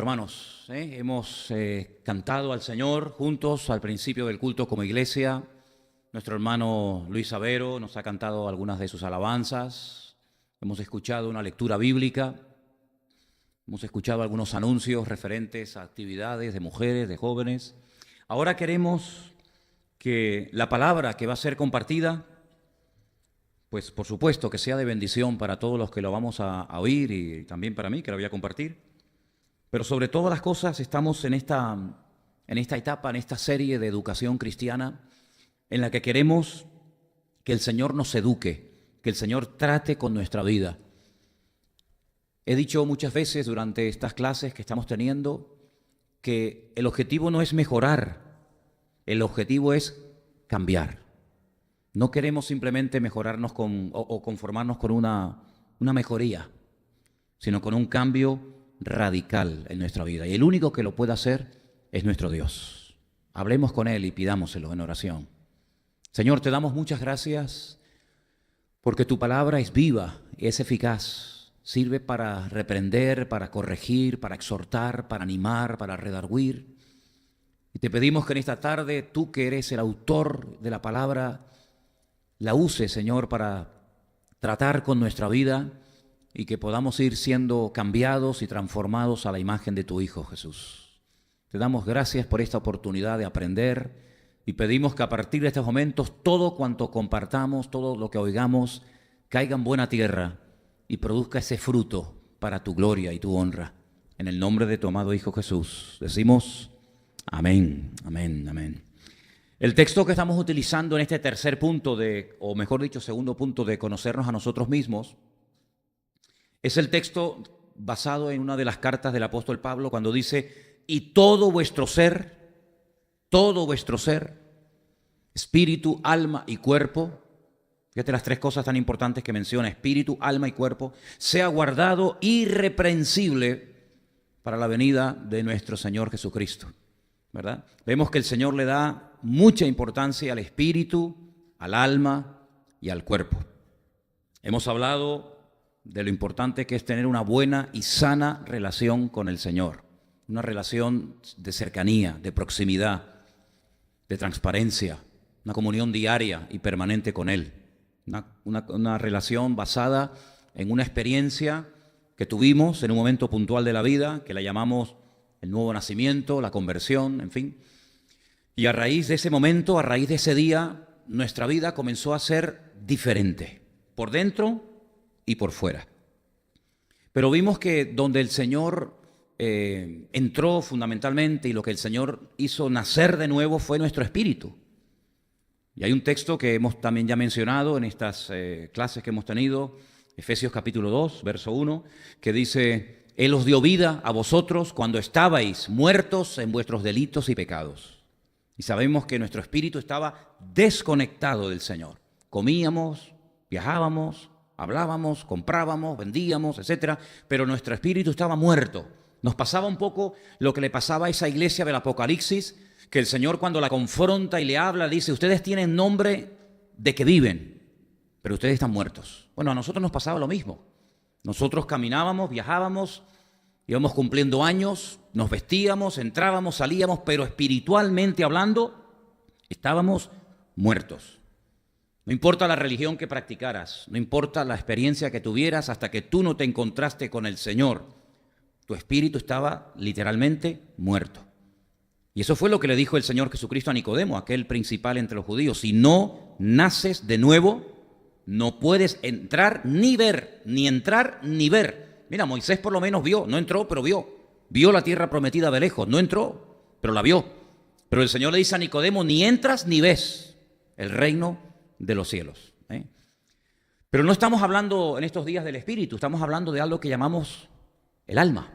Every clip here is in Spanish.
Hermanos, hemos cantado al Señor juntos al principio del culto como iglesia. Nuestro hermano Luis Avero nos ha cantado algunas de sus alabanzas. Hemos escuchado una lectura bíblica. Hemos escuchado algunos anuncios referentes a actividades de mujeres, de jóvenes. Ahora queremos que la palabra que va a ser compartida, pues por supuesto que sea de bendición para todos los que lo vamos a oír y también para mí que lo voy a compartir. Pero sobre todas las cosas estamos en esta etapa, en esta serie de educación cristiana, en la que queremos que el Señor nos eduque, que el Señor trate con nuestra vida. He dicho muchas veces durante estas clases que estamos teniendo que el objetivo no es mejorar, el objetivo es cambiar. No queremos simplemente mejorarnos o conformarnos con una mejoría, sino con un cambio radical en nuestra vida. Y el único que lo puede hacer es nuestro Dios. Hablemos con Él y pidámoselo en oración. Señor, te damos muchas gracias porque tu palabra es viva, es eficaz, sirve para reprender, para corregir, para exhortar, para animar, para redarguir. Y te pedimos que en esta tarde, tú que eres el autor de la palabra, la uses, Señor, para tratar con nuestra vida y que podamos ir siendo cambiados y transformados a la imagen de tu Hijo Jesús. Te damos gracias por esta oportunidad de aprender y pedimos que a partir de estos momentos todo cuanto compartamos, todo lo que oigamos, caiga en buena tierra y produzca ese fruto para tu gloria y tu honra. En el nombre de tu amado Hijo Jesús decimos amén, amén, amén. El texto que estamos utilizando en este tercer punto o mejor dicho, segundo punto de conocernos a nosotros mismos, es el texto basado en una de las cartas del apóstol Pablo cuando dice, y todo vuestro ser, espíritu, alma y cuerpo, fíjate las tres cosas tan importantes que menciona, espíritu, alma y cuerpo, sea guardado irreprensible para la venida de nuestro Señor Jesucristo, ¿verdad? Vemos que el Señor le da mucha importancia al espíritu, al alma y al cuerpo. Hemos hablado de lo importante que es tener una buena y sana relación con el Señor, una relación de cercanía, de proximidad, de transparencia, una comunión diaria y permanente con Él, una relación basada en una experiencia que tuvimos en un momento puntual de la vida, que la llamamos el nuevo nacimiento, la conversión, en fin. Y a raíz de ese momento, a raíz de ese día, nuestra vida comenzó a ser diferente, por dentro y por fuera. Pero vimos que donde el Señor entró fundamentalmente y lo que el Señor hizo nacer de nuevo fue nuestro espíritu. Y hay un texto que hemos también ya mencionado en estas clases que hemos tenido, Efesios capítulo 2, verso 1, que dice, Él os dio vida a vosotros cuando estabais muertos en vuestros delitos y pecados. Y sabemos que nuestro espíritu estaba desconectado del Señor. Comíamos, viajábamos, hablábamos, comprábamos, vendíamos, etcétera, pero nuestro espíritu estaba muerto. Nos pasaba un poco lo que le pasaba a esa iglesia del Apocalipsis, que el Señor cuando la confronta y le habla, dice, ustedes tienen nombre de que viven, pero ustedes están muertos. Bueno, a nosotros nos pasaba lo mismo. Nosotros caminábamos, viajábamos, íbamos cumpliendo años, nos vestíamos, entrábamos, salíamos, pero espiritualmente hablando, estábamos muertos. No importa la religión que practicaras, no importa la experiencia que tuvieras, hasta que tú no te encontraste con el Señor, tu espíritu estaba literalmente muerto. Y eso fue lo que le dijo el Señor Jesucristo a Nicodemo, aquel principal entre los judíos. Si no naces de nuevo, no puedes entrar ni ver, ni entrar ni ver. Mira, Moisés por lo menos vio, no entró, pero vio. Vio la tierra prometida de lejos, no entró, pero la vio. Pero el Señor le dice a Nicodemo, ni entras ni ves el reino de los cielos. Pero no estamos hablando en estos días del espíritu, estamos hablando de algo que llamamos el alma.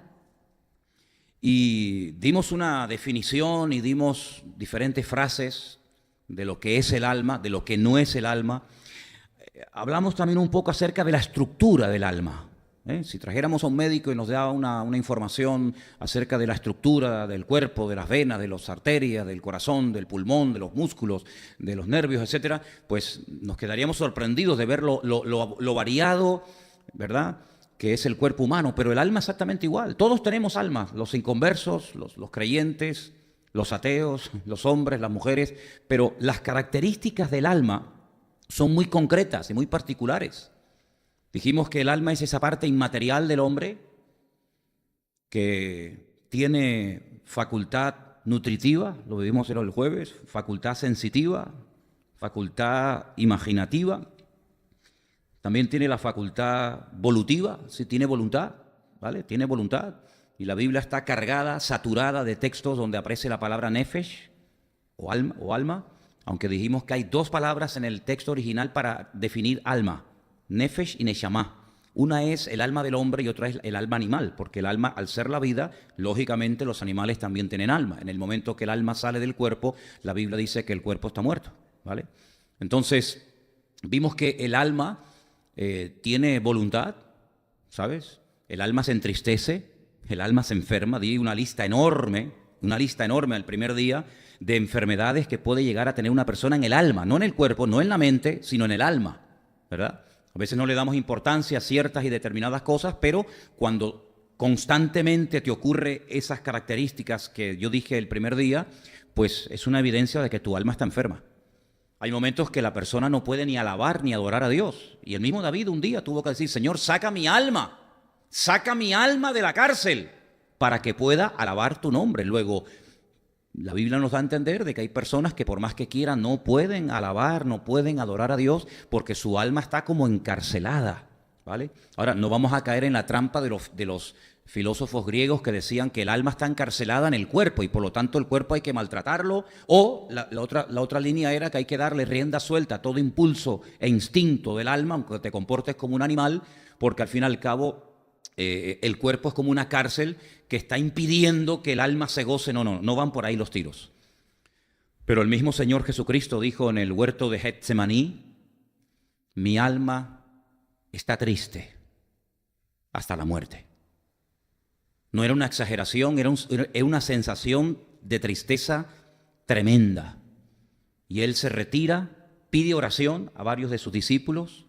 Y dimos una definición y dimos diferentes frases de lo que es el alma, de lo que no es el alma. Hablamos también un poco acerca de la estructura del alma. Si trajéramos a un médico y nos daba una información acerca de la estructura del cuerpo, de las venas, de las arterias, del corazón, del pulmón, de los músculos, de los nervios, etcétera, pues nos quedaríamos sorprendidos de ver lo variado, ¿verdad?, que es el cuerpo humano, pero el alma exactamente igual. Todos tenemos alma, los inconversos, los creyentes, los ateos, los hombres, las mujeres, pero las características del alma son muy concretas y muy particulares. Dijimos que el alma es esa parte inmaterial del hombre que tiene facultad nutritiva, lo vimos el jueves, facultad sensitiva, facultad imaginativa, también tiene la facultad volutiva, sí, tiene voluntad, ¿vale? Tiene voluntad. Y la Biblia está cargada, saturada de textos donde aparece la palabra nefesh o alma, aunque dijimos que hay dos palabras en el texto original para definir alma, nefesh y neshama. Una es el alma del hombre y otra es el alma animal, porque el alma, al ser la vida, lógicamente los animales también tienen alma. En el momento que el alma sale del cuerpo, la Biblia dice que el cuerpo está muerto, ¿vale? Entonces, vimos que el alma tiene voluntad, ¿sabes? El alma se entristece, el alma se enferma. Di una lista enorme al primer día de enfermedades que puede llegar a tener una persona en el alma, no en el cuerpo, no en la mente, sino en el alma, ¿verdad? A veces no le damos importancia a ciertas y determinadas cosas, pero cuando constantemente te ocurre esas características que yo dije el primer día, pues es una evidencia de que tu alma está enferma. Hay momentos que la persona no puede ni alabar ni adorar a Dios. Y el mismo David un día tuvo que decir, Señor, saca mi alma de la cárcel para que pueda alabar tu nombre. Luego, la Biblia nos da a entender de que hay personas que por más que quieran no pueden alabar, no pueden adorar a Dios porque su alma está como encarcelada, ¿vale? Ahora, no vamos a caer en la trampa de los filósofos griegos que decían que el alma está encarcelada en el cuerpo y por lo tanto el cuerpo hay que maltratarlo, o la otra línea era que hay que darle rienda suelta a todo impulso e instinto del alma, aunque te comportes como un animal, porque al fin y al cabo el cuerpo es como una cárcel que está impidiendo que el alma se goce. No van por ahí los tiros. Pero el mismo Señor Jesucristo dijo en el huerto de Getsemaní, mi alma está triste hasta la muerte. No era una exageración, era una sensación de tristeza tremenda. Y él se retira, pide oración a varios de sus discípulos,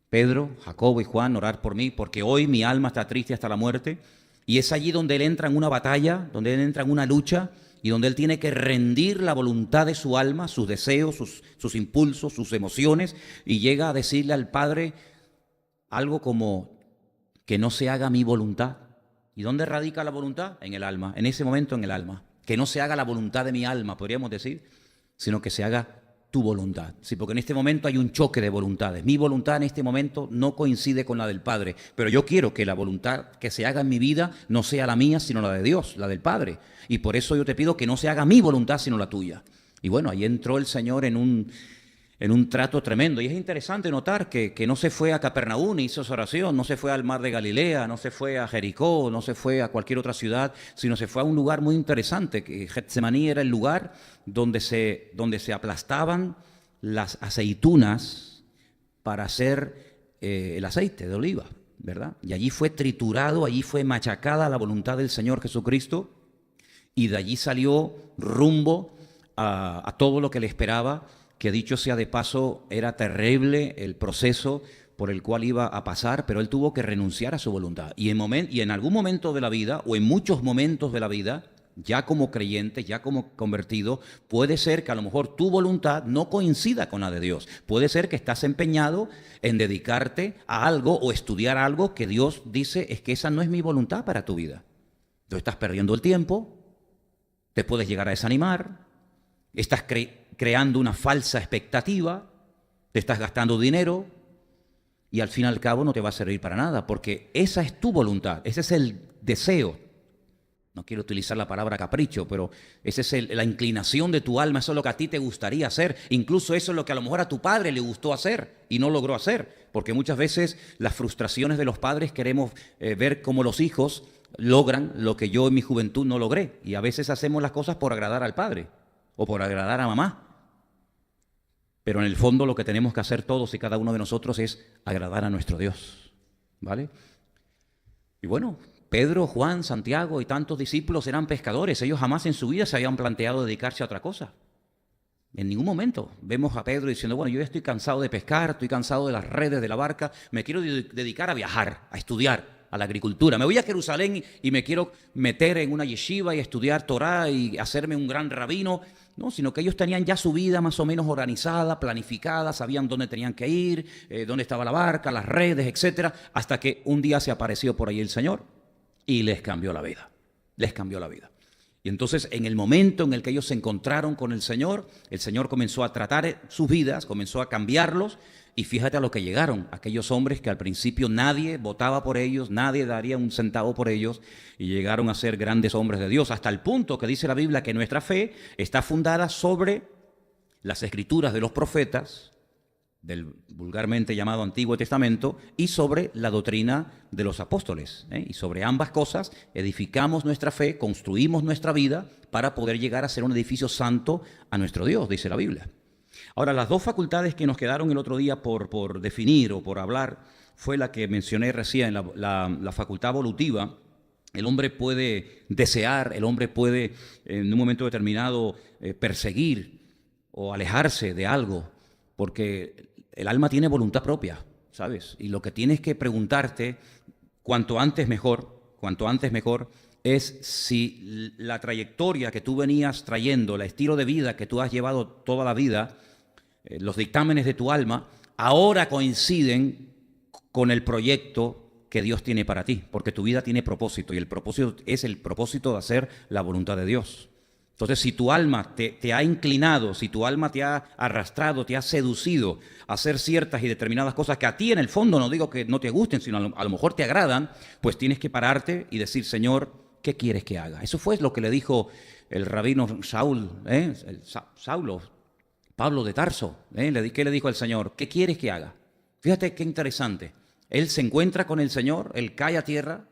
Pedro, Jacobo y Juan, orar por mí, porque hoy mi alma está triste hasta la muerte. Y es allí donde él entra en una batalla, donde él entra en una lucha y donde él tiene que rendir la voluntad de su alma, sus deseos, sus impulsos, sus emociones, y llega a decirle al Padre algo como que no se haga mi voluntad. ¿Y dónde radica la voluntad? En el alma, en ese momento en el alma. Que no se haga la voluntad de mi alma, podríamos decir, sino que se haga tu voluntad. Sí, porque en este momento hay un choque de voluntades. Mi voluntad en este momento no coincide con la del Padre, pero yo quiero que la voluntad que se haga en mi vida no sea la mía, sino la de Dios, la del Padre. Y por eso yo te pido que no se haga mi voluntad, sino la tuya. Y bueno, ahí entró el Señor en un trato tremendo. Y es interesante notar que no se fue a Capernaum y hizo su oración, no se fue al mar de Galilea, no se fue a Jericó, no se fue a cualquier otra ciudad, sino se fue a un lugar muy interesante, que Getsemaní era el lugar donde se aplastaban las aceitunas para hacer el aceite de oliva, ¿verdad? Y allí fue triturado, allí fue machacada la voluntad del Señor Jesucristo, y de allí salió rumbo a todo lo que le esperaba, que dicho sea de paso, era terrible el proceso por el cual iba a pasar, pero él tuvo que renunciar a su voluntad. Y en algún momento de la vida, o en muchos momentos de la vida, ya como creyente, ya como convertido, puede ser que a lo mejor tu voluntad no coincida con la de Dios. Puede ser que estás empeñado en dedicarte a algo o estudiar algo que Dios dice es que esa no es mi voluntad para tu vida. Tú estás perdiendo el tiempo, te puedes llegar a desanimar, estás creando una falsa expectativa, te estás gastando dinero y al fin y al cabo no te va a servir para nada, porque esa es tu voluntad, ese es el deseo. No quiero utilizar la palabra capricho, pero esa es la inclinación de tu alma, eso es lo que a ti te gustaría hacer. Incluso eso es lo que a lo mejor a tu padre le gustó hacer y no logró hacer, porque muchas veces las frustraciones de los padres queremos ver cómo los hijos logran lo que yo en mi juventud no logré, y a veces hacemos las cosas por agradar al padre o por agradar a mamá. Pero en el fondo lo que tenemos que hacer todos y cada uno de nosotros es agradar a nuestro Dios, ¿vale? Y bueno, Pedro, Juan, Santiago y tantos discípulos eran pescadores. Ellos jamás en su vida se habían planteado dedicarse a otra cosa. En ningún momento vemos a Pedro diciendo, bueno, yo ya estoy cansado de pescar, estoy cansado de las redes de la barca, me quiero dedicar a viajar, a estudiar, a la agricultura. Me voy a Jerusalén y me quiero meter en una yeshiva y estudiar Torah y hacerme un gran rabino. No, sino que ellos tenían ya su vida más o menos organizada, planificada, sabían dónde tenían que ir, dónde estaba la barca, las redes, etcétera, hasta que un día se apareció por ahí el Señor y les cambió la vida. Les cambió la vida. Y entonces, en el momento en el que ellos se encontraron con el Señor comenzó a tratar sus vidas, comenzó a cambiarlos, y fíjate a lo que llegaron, aquellos hombres que al principio nadie votaba por ellos, nadie daría un centavo por ellos, y llegaron a ser grandes hombres de Dios, hasta el punto que dice la Biblia que nuestra fe está fundada sobre las escrituras de los profetas, del vulgarmente llamado Antiguo Testamento, y sobre la doctrina de los apóstoles. Y sobre ambas cosas edificamos nuestra fe, construimos nuestra vida para poder llegar a ser un edificio santo a nuestro Dios, dice la Biblia. Ahora, las dos facultades que nos quedaron el otro día por definir o por hablar fue la que mencioné recién, la facultad volutiva. El hombre puede desear, el hombre puede en un momento determinado perseguir o alejarse de algo, porque el alma tiene voluntad propia, ¿sabes? Y lo que tienes que preguntarte, cuanto antes mejor, es si la trayectoria que tú venías trayendo, el estilo de vida que tú has llevado toda la vida, los dictámenes de tu alma, ahora coinciden con el proyecto que Dios tiene para ti, porque tu vida tiene propósito, y el propósito es el propósito de hacer la voluntad de Dios. Entonces, si tu alma te ha inclinado, si tu alma te ha arrastrado, te ha seducido a hacer ciertas y determinadas cosas que a ti en el fondo, no digo que no te gusten, sino a lo mejor te agradan, pues tienes que pararte y decir, Señor, ¿qué quieres que haga? Eso fue lo que le dijo el rabino Pablo de Tarso. ¿Qué le dijo al Señor? ¿Qué quieres que haga? Fíjate qué interesante. Él se encuentra con el Señor, él cae a tierra,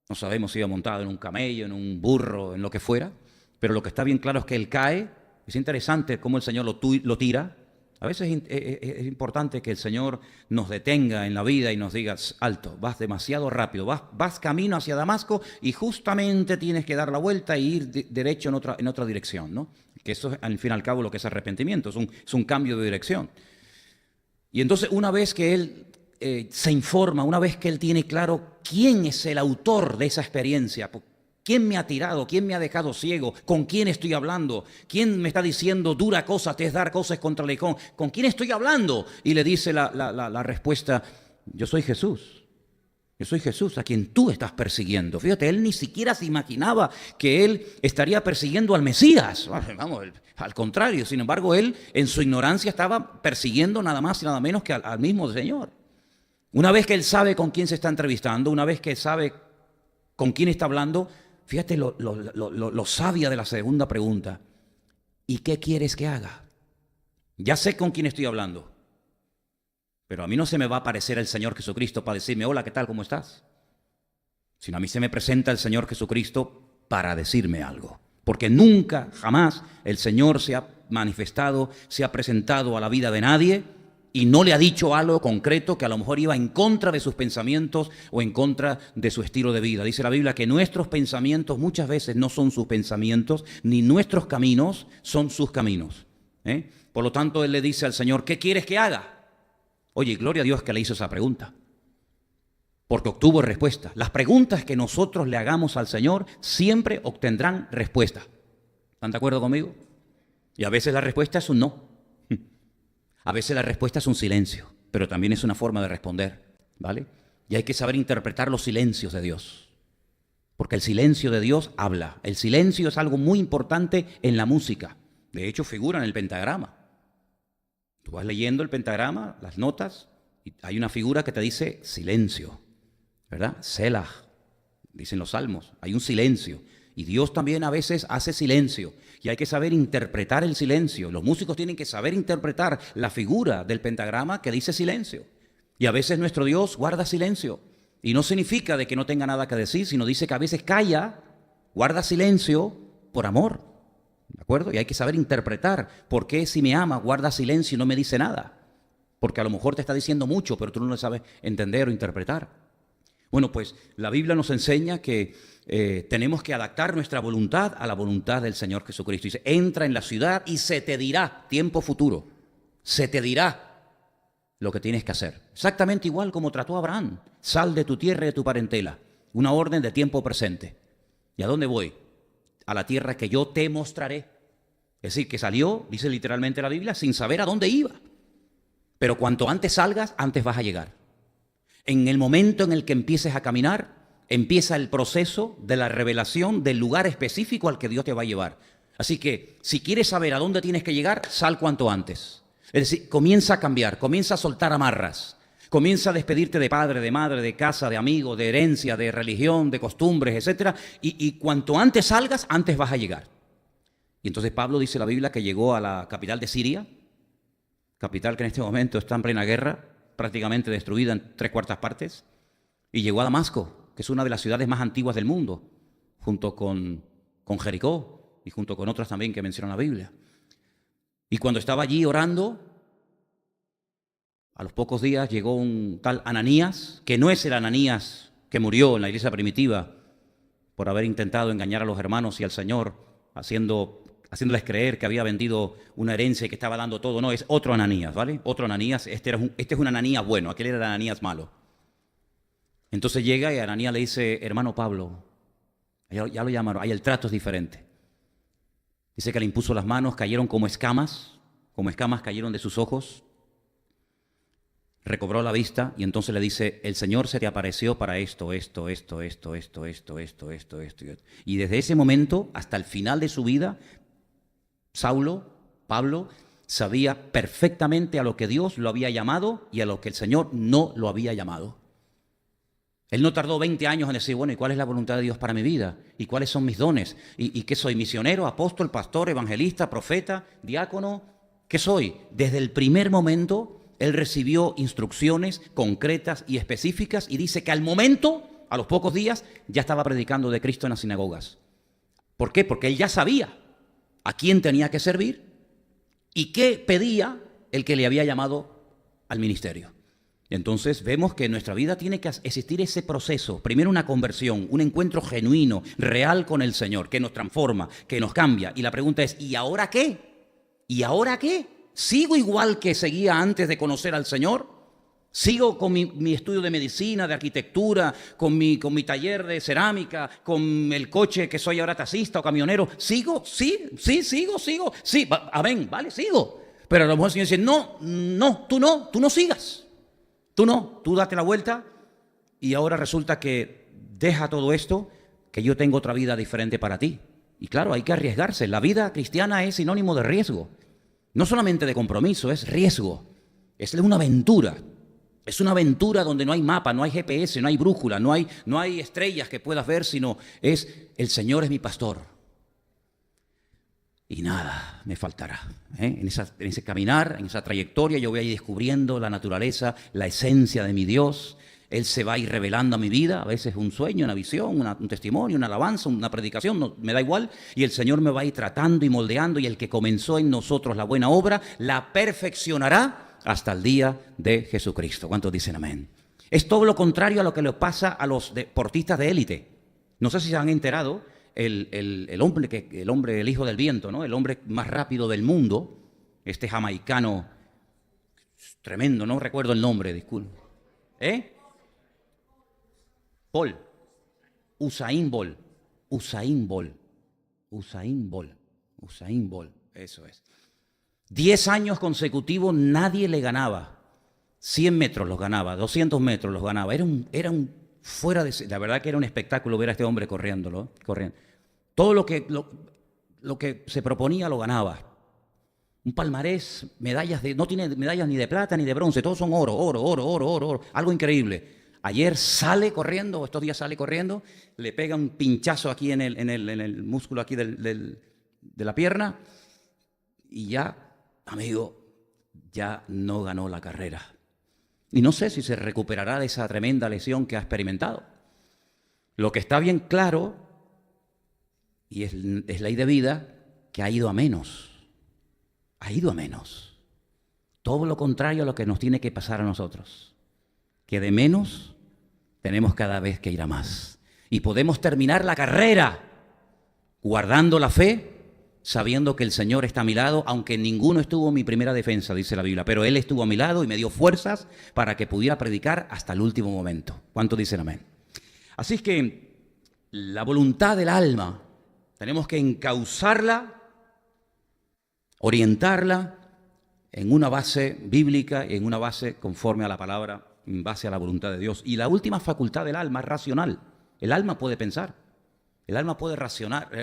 no sabemos si iba montado en un camello, en un burro, en lo que fuera, pero lo que está bien claro es que él cae. Es interesante cómo el Señor lo tira. A veces es importante que el Señor nos detenga en la vida y nos diga, alto, vas demasiado rápido, vas camino hacia Damasco y justamente tienes que dar la vuelta e ir derecho en otra dirección, ¿no? Que eso es, al fin y al cabo, lo que es arrepentimiento, es un cambio de dirección. Y entonces, una vez que él se informa, una vez que él tiene claro quién es el autor de esa experiencia, ¿quién me ha tirado? ¿Quién me ha dejado ciego? ¿Con quién estoy hablando? ¿Quién me está diciendo dura cosa te es dar cosas contra el león? ¿Con quién estoy hablando? Y le dice la respuesta, yo soy Jesús. Yo soy Jesús a quien tú estás persiguiendo. Fíjate, él ni siquiera se imaginaba que él estaría persiguiendo al Mesías. Vamos, al contrario. Sin embargo, él en su ignorancia estaba persiguiendo nada más y nada menos que al mismo Señor. Una vez que él sabe con quién se está entrevistando, una vez que sabe con quién está hablando, fíjate lo sabia de la segunda pregunta. ¿Y qué quieres que haga? Ya sé con quién estoy hablando, pero a mí no se me va a aparecer el Señor Jesucristo para decirme, hola, ¿qué tal? ¿Cómo estás? Sino a mí se me presenta el Señor Jesucristo para decirme algo. Porque nunca, jamás, el Señor se ha manifestado, se ha presentado a la vida de nadie y no le ha dicho algo concreto que a lo mejor iba en contra de sus pensamientos o en contra de su estilo de vida. Dice la Biblia que nuestros pensamientos muchas veces no son sus pensamientos, ni nuestros caminos son sus caminos. Por lo tanto, él le dice al Señor, ¿qué quieres que haga? Oye, gloria a Dios que le hizo esa pregunta, porque obtuvo respuesta. Las preguntas que nosotros le hagamos al Señor siempre obtendrán respuesta. ¿Están de acuerdo conmigo? Y a veces la respuesta es un no. A veces la respuesta es un silencio, pero también es una forma de responder, ¿vale? Y hay que saber interpretar los silencios de Dios, porque el silencio de Dios habla. El silencio es algo muy importante en la música. De hecho, figura en el pentagrama. Tú vas leyendo el pentagrama, las notas, y hay una figura que te dice silencio, ¿verdad? Selah, dicen los salmos, hay un silencio. Y Dios también a veces hace silencio. Y hay que saber interpretar el silencio. Los músicos tienen que saber interpretar la figura del pentagrama que dice silencio. Y a veces nuestro Dios guarda silencio. Y no significa de que no tenga nada que decir, sino dice que a veces calla, guarda silencio por amor. ¿De acuerdo? Y hay que saber interpretar por qué si me ama guarda silencio y no me dice nada. Porque a lo mejor te está diciendo mucho, pero tú no lo sabes entender o interpretar. Bueno, pues la Biblia nos enseña que tenemos que adaptar nuestra voluntad a la voluntad del Señor Jesucristo. Dice, entra en la ciudad y se te dirá, tiempo futuro, se te dirá lo que tienes que hacer. Exactamente igual como trató a Abraham. Sal de tu tierra y de tu parentela. Una orden de tiempo presente. ¿Y a dónde voy? A la tierra que yo te mostraré. Es decir, que salió, dice literalmente la Biblia, sin saber a dónde iba. Pero cuanto antes salgas, antes vas a llegar. En el momento en el que empieces a caminar, empieza el proceso de la revelación del lugar específico al que Dios te va a llevar. Así que, si quieres saber a dónde tienes que llegar, sal cuanto antes. Es decir, comienza a cambiar, comienza a soltar amarras, comienza a despedirte de padre, de madre, de casa, de amigo, de herencia, de religión, de costumbres, etc. Y cuanto antes salgas, antes vas a llegar. Y entonces Pablo dice en la Biblia que llegó a la capital de Siria, capital que en este momento está en plena guerra, prácticamente destruida en 3/4 partes, y llegó a Damasco, que es una de las ciudades más antiguas del mundo, junto con Jericó y junto con otras también que menciona la Biblia. Y cuando estaba allí orando, a los pocos días llegó un tal Ananías, que no es el Ananías que murió en la iglesia por haber intentado engañar a los hermanos y al Señor, haciéndoles creer que había vendido una herencia y que estaba dando todo. No, es otro Ananías, ¿vale? Otro Ananías, este es un Ananías bueno, aquel era el Ananías malo. Entonces llega y Ananías le dice, hermano Pablo, ya lo llamaron, ahí el trato es diferente. Dice que le impuso las manos, cayeron como escamas cayeron de sus ojos, recobró la vista y entonces le dice, el Señor se te apareció para esto. Y desde ese momento hasta el final de su vida, Pablo, sabía perfectamente a lo que Dios lo había llamado y a lo que el Señor no lo había llamado. Él no tardó 20 años en decir, bueno, ¿y cuál es la voluntad de Dios para mi vida? ¿Y cuáles son mis dones? ¿Y qué soy? ¿Misionero, apóstol, pastor, evangelista, profeta, diácono? ¿Qué soy? Desde el primer momento, él recibió instrucciones concretas y específicas y dice que al momento, a los pocos días, ya estaba predicando de Cristo en las sinagogas. ¿Por qué? Porque él ya sabía a quién tenía que servir y qué pedía el que le había llamado al ministerio. Entonces vemos que en nuestra vida tiene que existir ese proceso. Primero una conversión, un encuentro genuino, real con el Señor, que nos transforma, que nos cambia. Y la pregunta es, ¿y ahora qué? ¿Y ahora qué? ¿Sigo igual que seguía antes de conocer al Señor? ¿Sigo con mi estudio de medicina, de arquitectura, con mi taller de cerámica, con el coche que soy ahora taxista o camionero? ¿Sigo? Sí, sigo. Sí, amén, vale, sigo. Pero a lo mejor el Señor dice, no, tú no sigas. Tú date la vuelta y ahora resulta que deja todo esto, que yo tengo otra vida diferente para ti. Y claro, hay que arriesgarse. La vida cristiana es sinónimo de riesgo. No solamente de compromiso, es riesgo. Es una aventura. Es una aventura donde no hay mapa, no hay GPS, no hay brújula, no hay estrellas que puedas ver, sino el Señor es mi pastor. Y nada me faltará. En ese caminar, en esa trayectoria, yo voy a ir descubriendo la naturaleza, la esencia de mi Dios. Él se va a ir revelando a mi vida, a veces un sueño, una visión, un testimonio, una alabanza, una predicación, no, me da igual. Y el Señor me va a ir tratando y moldeando, y el que comenzó en nosotros la buena obra, la perfeccionará hasta el día de Jesucristo. ¿Cuántos dicen amén? Es todo lo contrario a lo que le pasa a los deportistas de élite. No sé si se han enterado. El hombre, el hijo del viento, ¿no? El hombre más rápido del mundo, este jamaicano tremendo, no recuerdo el nombre, disculpe. Usain Bolt, eso es. 10 años consecutivos nadie le ganaba. 100 metros los ganaba, 200 metros los ganaba. Era un fuera de... La verdad que era un espectáculo ver a este hombre corriendo. Todo lo que se proponía lo ganaba. Un palmarés, no tiene medallas ni de plata ni de bronce, todos son oro. Algo increíble. Ayer sale corriendo, estos días sale corriendo, le pega un pinchazo aquí en el músculo aquí de la pierna y ya, amigo, ya no ganó la carrera. Y no sé si se recuperará de esa tremenda lesión que ha experimentado. Lo que está bien claro, y es ley de vida, que ha ido a menos. Ha ido a menos. Todo lo contrario a lo que nos tiene que pasar a nosotros. Que de menos tenemos cada vez que ir a más. Y podemos terminar la carrera guardando la fe, sabiendo que el Señor está a mi lado, aunque ninguno estuvo en mi primera defensa, dice la Biblia, pero Él estuvo a mi lado y me dio fuerzas para que pudiera predicar hasta el último momento. ¿Cuántos dicen amén? Así es que la voluntad del alma, tenemos que encauzarla, orientarla en una base bíblica, en una base conforme a la palabra, en base a la voluntad de Dios. Y la última facultad del alma es racional. El alma puede pensar, el alma puede racionalizar,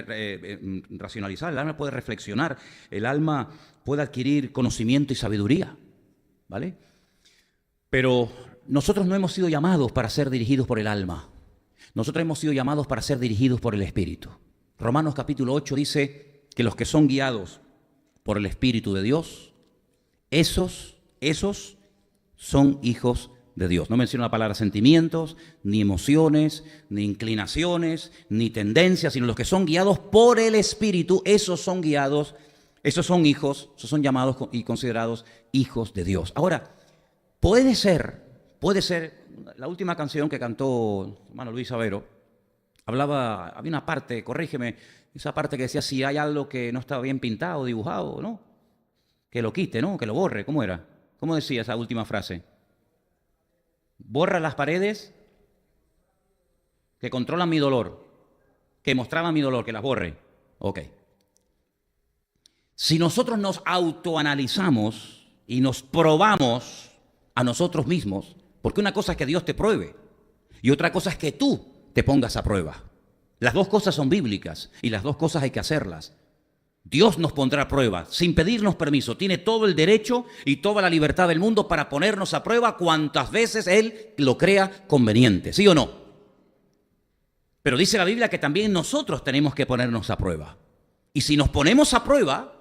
el alma puede reflexionar, el alma puede adquirir conocimiento y sabiduría, ¿vale? Pero nosotros no hemos sido llamados para ser dirigidos por el alma. Nosotros hemos sido llamados para ser dirigidos por el Espíritu. Romanos capítulo 8 dice que los que son guiados por el Espíritu de Dios, esos son hijos de Dios. No menciona la palabra sentimientos, ni emociones, ni inclinaciones, ni tendencias, sino los que son guiados por el Espíritu, esos son guiados, esos son hijos, esos son llamados y considerados hijos de Dios. Ahora, puede ser, la última canción que cantó hermano Luis Avero, había una parte, corrígeme, esa parte que decía si hay algo que no está bien pintado, dibujado, ¿no? Que lo quite, ¿no? Que lo borre, ¿cómo era? ¿Cómo decía esa última frase? Borra las paredes que controlan mi dolor, que mostraban mi dolor, que las borre. Ok. Si nosotros nos autoanalizamos y nos probamos a nosotros mismos, porque una cosa es que Dios te pruebe y otra cosa es que tú te pongas a prueba. Las dos cosas son bíblicas y las dos cosas hay que hacerlas. Dios nos pondrá a prueba sin pedirnos permiso. Tiene todo el derecho y toda la libertad del mundo para ponernos a prueba cuantas veces Él lo crea conveniente. ¿Sí o no? Pero dice la Biblia que también nosotros tenemos que ponernos a prueba. Y si nos ponemos a prueba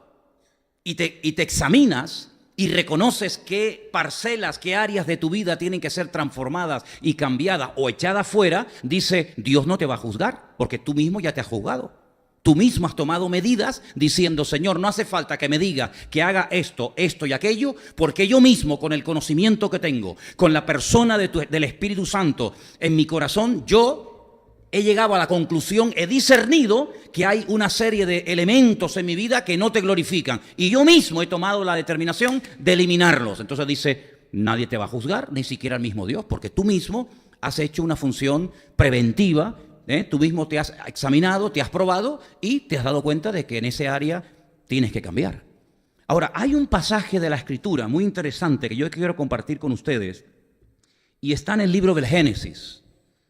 y te examinas y reconoces qué parcelas, qué áreas de tu vida tienen que ser transformadas y cambiadas o echadas fuera, dice, Dios no te va a juzgar porque tú mismo ya te has juzgado. Tú mismo has tomado medidas diciendo, Señor, no hace falta que me diga que haga esto, esto y aquello, porque yo mismo, con el conocimiento que tengo, con la persona del Espíritu Santo en mi corazón, yo he llegado a la conclusión, he discernido que hay una serie de elementos en mi vida que no te glorifican. Y yo mismo he tomado la determinación de eliminarlos. Entonces dice, nadie te va a juzgar, ni siquiera el mismo Dios, porque tú mismo has hecho una función preventiva. Tú mismo te has examinado, te has probado y te has dado cuenta de que en ese área tienes que cambiar. Ahora, hay un pasaje de la Escritura muy interesante que yo quiero compartir con ustedes y está en el libro del Génesis.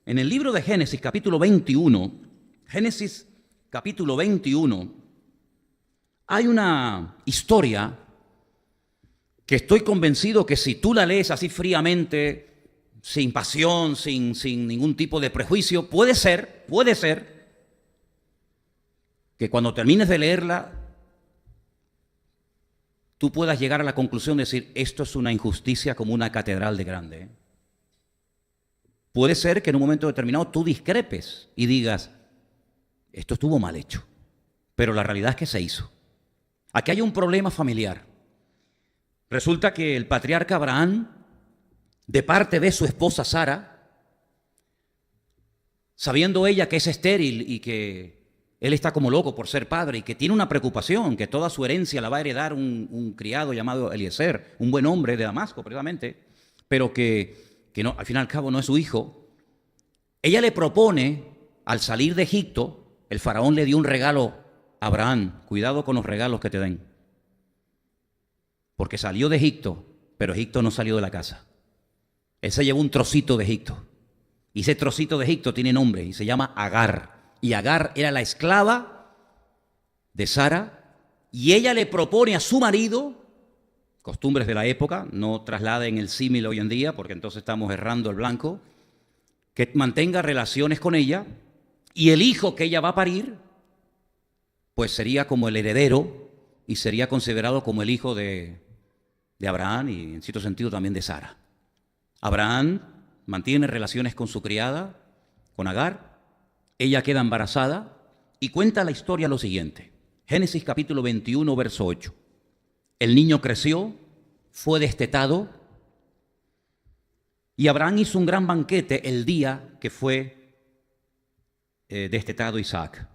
En el libro de Génesis, capítulo 21, Génesis capítulo 21, hay una historia que estoy convencido que si tú la lees así fríamente, sin pasión, sin ningún tipo de prejuicio, puede ser que cuando termines de leerla, tú puedas llegar a la conclusión de decir, esto es una injusticia como una catedral de grande. Puede ser que en un momento determinado tú discrepes y digas, esto estuvo mal hecho, pero la realidad es que se hizo. Aquí hay un problema familiar. Resulta que el patriarca Abraham, de parte de su esposa Sara, sabiendo ella que es estéril y que él está como loco por ser padre y que tiene una preocupación, que toda su herencia la va a heredar un criado llamado Eliezer, un buen hombre de Damasco precisamente, pero que no, al fin y al cabo no es su hijo, ella le propone, al salir de Egipto, el faraón le dio un regalo a Abraham, cuidado con los regalos que te den, porque salió de Egipto, pero Egipto no salió de la casa. Él se llevó un trocito de Egipto. Y ese trocito de Egipto tiene nombre y se llama Agar. Y Agar era la esclava de Sara. Y ella le propone a su marido, costumbres de la época, no trasladen el símil hoy en día, porque entonces estamos errando el blanco, que mantenga relaciones con ella. Y el hijo que ella va a parir, pues sería como el heredero y sería considerado como el hijo de Abraham y en cierto sentido también de Sara. Abraham mantiene relaciones con su criada, con Agar, ella queda embarazada y cuenta la historia lo siguiente. Génesis capítulo 21, verso 8. El niño creció, fue destetado Y Abraham hizo un gran banquete el día que fue destetado Isaac.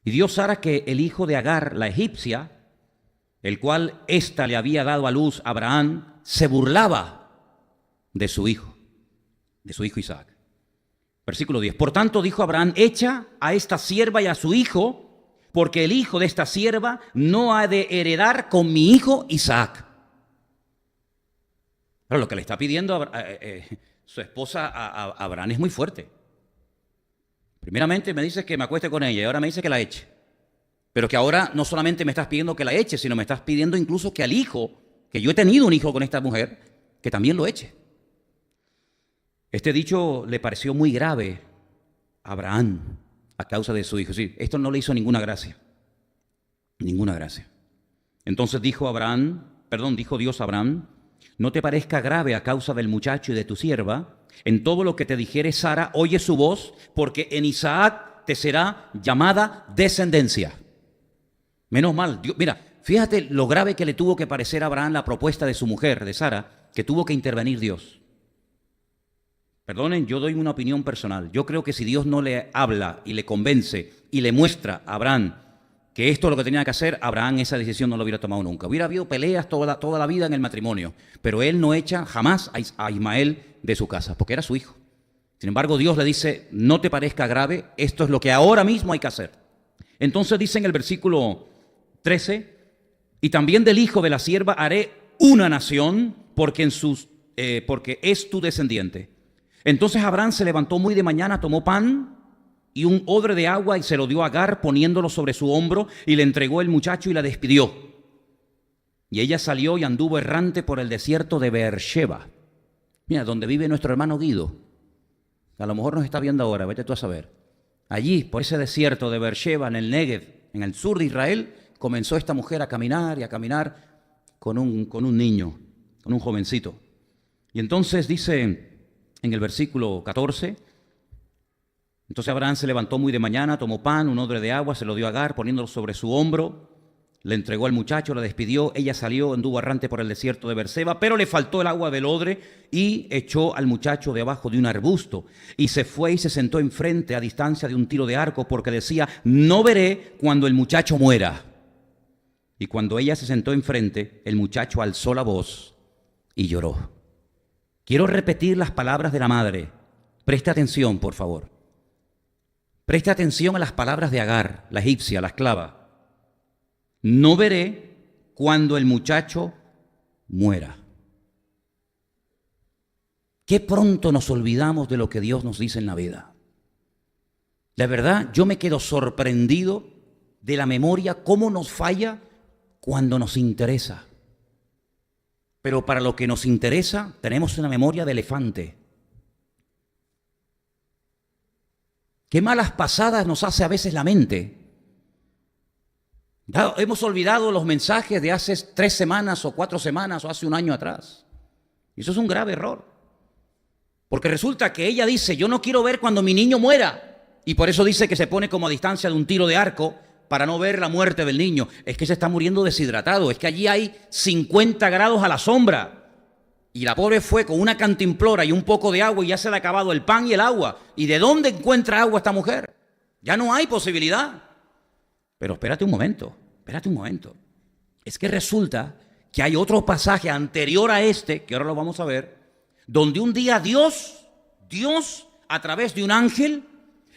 Y dio Sara que el hijo de Agar, la egipcia, el cual ésta le había dado a luz a Abraham, se burlaba de su hijo Isaac. Versículo 10. Por tanto dijo Abraham: echa a esta sierva y a su hijo, porque el hijo de esta sierva no ha de heredar con mi hijo Isaac. Pero lo que le está pidiendo su esposa a Abraham es muy fuerte. Primeramente me dice que me acueste con ella y ahora me dice que la eche. Pero que ahora no solamente me estás pidiendo que la eche, sino me estás pidiendo incluso que al hijo, que yo he tenido un hijo con esta mujer, que también lo eche. Este dicho le pareció muy grave a Abraham a causa de su hijo. Sí, esto no le hizo ninguna gracia. Ninguna gracia. Entonces dijo Dios a Abraham: no te parezca grave a causa del muchacho y de tu sierva. En todo lo que te dijere Sara, oye su voz, porque en Isaac te será llamada descendencia. Menos mal, Dios, mira, fíjate lo grave que le tuvo que parecer a Abraham la propuesta de su mujer, de Sara, que tuvo que intervenir Dios. Perdonen, yo doy una opinión personal. Yo creo que si Dios no le habla y le convence y le muestra a Abraham que esto es lo que tenía que hacer, Abraham esa decisión no lo hubiera tomado nunca. Hubiera habido peleas toda la vida en el matrimonio, pero él no echa jamás a Ismael de su casa, porque era su hijo. Sin embargo, Dios le dice: no te parezca grave, esto es lo que ahora mismo hay que hacer. Entonces dice en el versículo 13: y también del hijo de la sierva haré una nación, porque es tu descendiente. Entonces Abraham se levantó muy de mañana, tomó pan y un odre de agua y se lo dio a Agar, poniéndolo sobre su hombro, y le entregó el muchacho y la despidió. Y ella salió y anduvo errante por el desierto de Beersheba. Mira, donde vive nuestro hermano Guido. A lo mejor nos está viendo ahora, vete tú a saber. Allí, por ese desierto de Beersheba, en el Negev, en el sur de Israel, comenzó esta mujer a caminar y a caminar con un niño, con un jovencito. Y entonces dice en el versículo 14: entonces Abraham se levantó muy de mañana, tomó pan, un odre de agua, se lo dio a Agar, poniéndolo sobre su hombro, le entregó al muchacho, la despidió. Ella salió, anduvo errante por el desierto de Beerseba, pero le faltó el agua del odre y echó al muchacho debajo de un arbusto. Y se fue y se sentó enfrente a distancia de un tiro de arco, porque decía: no veré cuando el muchacho muera. Y cuando ella se sentó enfrente, el muchacho alzó la voz y lloró. Quiero repetir las palabras de la madre. Preste atención, por favor. Preste atención a las palabras de Agar, la egipcia, la esclava. No veré cuando el muchacho muera. Qué pronto nos olvidamos de lo que Dios nos dice en la vida. La verdad, yo me quedo sorprendido de la memoria, cómo nos falla cuando nos interesa. Pero para lo que nos interesa, tenemos una memoria de elefante. Qué malas pasadas nos hace a veces la mente. Hemos olvidado los mensajes de hace 3 semanas o 4 semanas o hace un año atrás. Y eso es un grave error. Porque resulta que ella dice: yo no quiero ver cuando mi niño muera. Y por eso dice que se pone como a distancia de un tiro de arco para no ver la muerte del niño. Es que se está muriendo deshidratado. Es que allí hay 50 grados a la sombra. Y la pobre fue con una cantimplora y un poco de agua y ya se le ha acabado el pan y el agua. ¿Y de dónde encuentra agua esta mujer? Ya no hay posibilidad. Pero espérate un momento. Es que resulta que hay otro pasaje anterior a este, que ahora lo vamos a ver, donde un día Dios, a través de un ángel,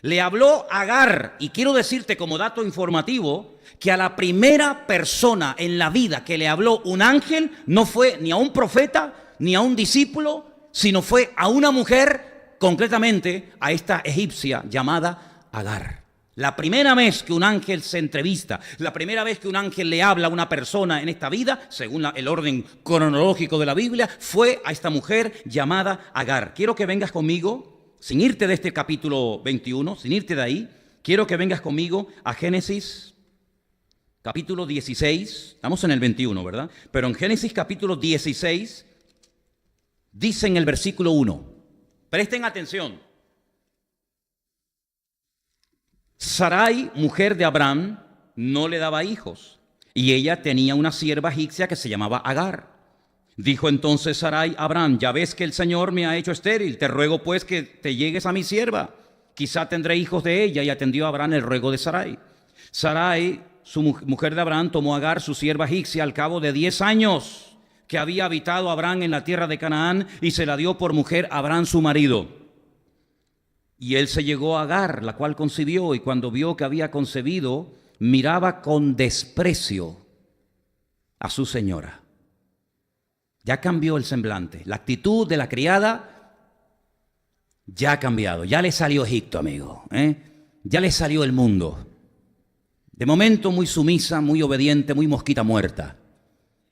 le habló a Agar. Y quiero decirte como dato informativo que a la primera persona en la vida que le habló un ángel no fue ni a un profeta ni a un discípulo, sino fue a una mujer, concretamente a esta egipcia llamada Agar. La primera vez que un ángel se entrevista, la primera vez que un ángel le habla a una persona en esta vida, según el orden cronológico de la Biblia, fue a esta mujer llamada Agar. Quiero que vengas conmigo, sin irte de este capítulo 21, sin irte de ahí, quiero que vengas conmigo a Génesis capítulo 16, estamos en el 21, ¿verdad? Pero en Génesis capítulo 16, dice en el versículo 1, presten atención: Sarai, mujer de Abraham, no le daba hijos, y ella tenía una sierva egipcia que se llamaba Agar. Dijo entonces Sarai a Abraham: ya ves que el Señor me ha hecho estéril, te ruego pues que te llegues a mi sierva, quizá tendré hijos de ella. Y atendió a Abraham el ruego de Sarai. Sarai, su mujer de Abraham, tomó a Agar, su sierva egipcia, al cabo de 10 años que había habitado Abraham en la tierra de Canaán, y se la dio por mujer a Abraham su marido. Y él se llegó a Agar, la cual concibió, y cuando vio que había concebido, miraba con desprecio a su señora. Ya cambió el semblante, la actitud de la criada ya ha cambiado, ya le salió Egipto, amigo, ya le salió el mundo. De momento muy sumisa, muy obediente, muy mosquita muerta.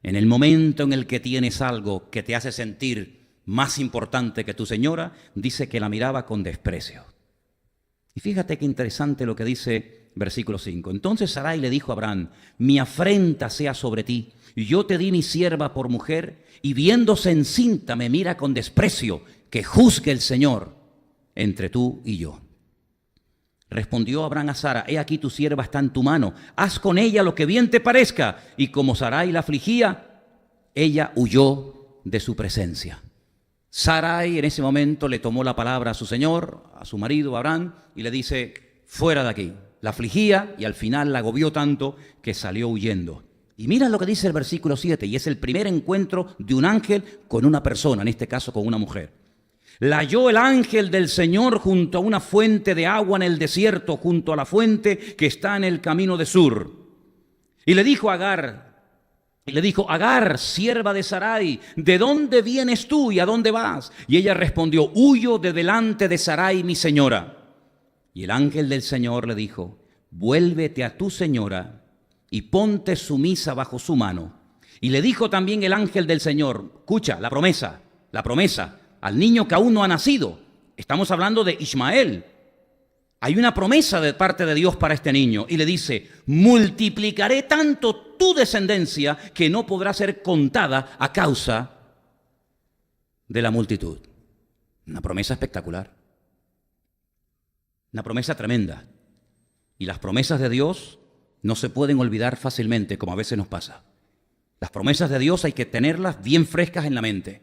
En el momento en el que tienes algo que te hace sentir más importante que tu señora, dice que la miraba con desprecio. Y fíjate qué interesante lo que dice versículo 5. Entonces Sarai le dijo a Abraham: mi afrenta sea sobre ti, y yo te di mi sierva por mujer, y viéndose encinta me mira con desprecio, que juzgue el Señor entre tú y yo. Respondió Abraham a Sara: he aquí tu sierva está en tu mano, haz con ella lo que bien te parezca. Y como Sarai la afligía, ella huyó de su presencia. Sarai en ese momento le tomó la palabra a su señor, a su marido Abraham, y le dice: fuera de aquí. La afligía y al final la agobió tanto que salió huyendo. Y mira lo que dice el versículo 7, y es el primer encuentro de un ángel con una persona, en este caso con una mujer. La halló el ángel del Señor junto a una fuente de agua en el desierto, junto a la fuente que está en el camino de Sur. Y le dijo a Agar, sierva de Sarai: ¿de dónde vienes tú y a dónde vas? Y ella respondió: huyo de delante de Sarai, mi señora. Y el ángel del Señor le dijo: vuélvete a tu señora y ponte sumisa bajo su mano. Y le dijo también el ángel del Señor: escucha, la promesa, al niño que aún no ha nacido. Estamos hablando de Ismael. Hay una promesa de parte de Dios para este niño. Y le dice: multiplicaré tanto tu descendencia que no podrá ser contada a causa de la multitud. Una promesa espectacular. Una promesa tremenda. Y las promesas de Dios no se pueden olvidar fácilmente, como a veces nos pasa. Las promesas de Dios hay que tenerlas bien frescas en la mente.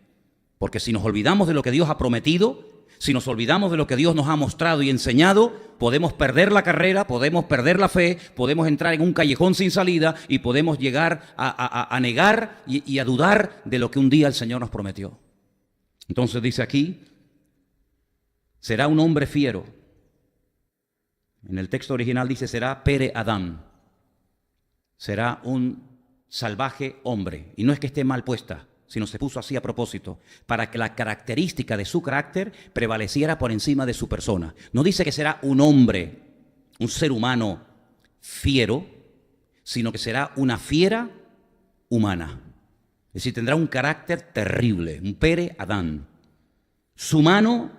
Porque si nos olvidamos de lo que Dios ha prometido, si nos olvidamos de lo que Dios nos ha mostrado y enseñado, podemos perder la carrera, podemos perder la fe, podemos entrar en un callejón sin salida y podemos llegar a negar y a dudar de lo que un día el Señor nos prometió. Entonces dice aquí: será un hombre fiero. En el texto original dice: será Pere Adán. Será un salvaje hombre. Y no es que esté mal puesta, sino se puso así a propósito, para que la característica de su carácter prevaleciera por encima de su persona. No dice que será un hombre, un ser humano fiero, sino que será una fiera humana. Es decir, tendrá un carácter terrible, un Pere Adán. Su mano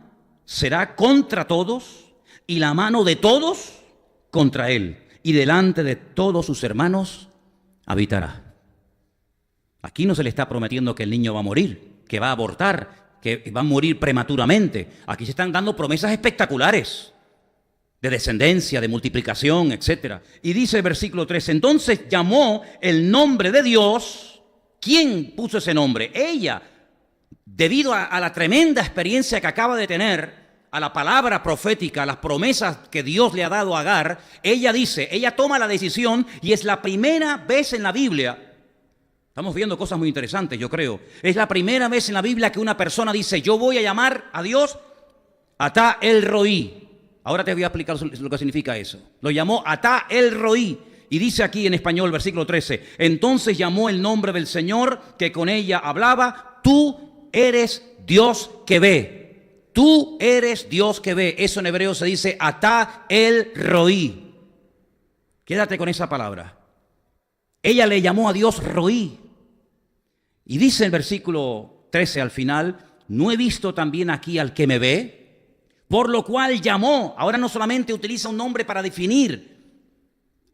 será contra todos y la mano de todos contra él, y delante de todos sus hermanos habitará. Aquí no se le está prometiendo que el niño va a morir, que va a abortar, que va a morir prematuramente. Aquí se están dando promesas espectaculares de descendencia, de multiplicación, etc. Y dice el versículo 3, entonces llamó el nombre de Dios. ¿Quién puso ese nombre? Ella, debido a la tremenda experiencia que acaba de tener, a la palabra profética, a las promesas que Dios le ha dado a Agar, ella toma la decisión, y es la primera vez en la Biblia. Estamos viendo cosas muy interesantes, yo creo. Es la primera vez en la Biblia que una persona dice: yo voy a llamar a Dios Atá el Roí. Ahora te voy a explicar lo que significa eso. Lo llamó Atá el Roí. Y dice aquí en español, versículo 13, entonces llamó el nombre del Señor que con ella hablaba: tú eres Dios que ve. Tú eres Dios que ve. Eso en hebreo se dice Atá el Roí. Quédate con esa palabra. Ella le llamó a Dios Roí. Y dice el versículo 13 al final: ¿no he visto también aquí al que me ve? Por lo cual llamó. Ahora no solamente utiliza un nombre para definir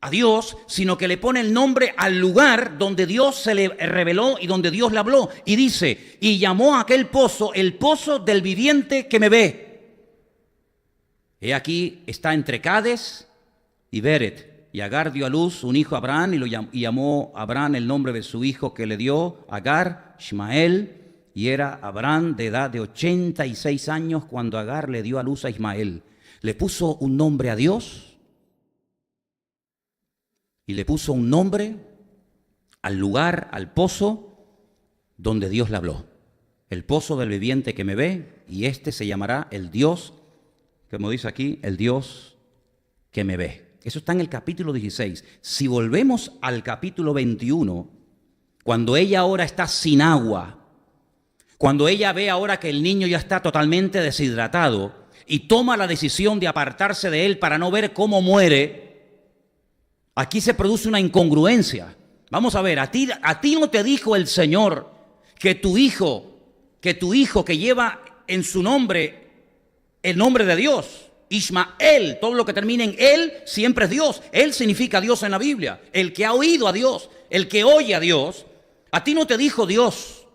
a Dios, sino que le pone el nombre al lugar donde Dios se le reveló y donde Dios le habló. Y dice: y llamó a aquel pozo el pozo del viviente que me ve. He aquí, está entre Cades y Beret. Y Agar dio a luz un hijo a Abraham, y llamó a Abraham el nombre de su hijo que le dio, Agar, Ismael, y era Abraham de edad de 86 años cuando Agar le dio a luz a Ismael. Le puso un nombre a Dios y le puso un nombre al lugar, al pozo donde Dios le habló. El pozo del viviente que me ve, y este se llamará el Dios, como dice aquí, el Dios que me ve. Eso está en el capítulo 16. Si volvemos al capítulo 21, cuando ella ahora está sin agua, cuando ella ve ahora que el niño ya está totalmente deshidratado y toma la decisión de apartarse de él para no ver cómo muere, aquí se produce una incongruencia. Vamos a ver, a ti no te dijo el Señor que tu hijo que lleva en su nombre el nombre de Dios, Ismael, todo lo que termina en él siempre es Dios. Él significa Dios en la Biblia. El que ha oído a Dios, el que oye a Dios. A ti no te dijo Dios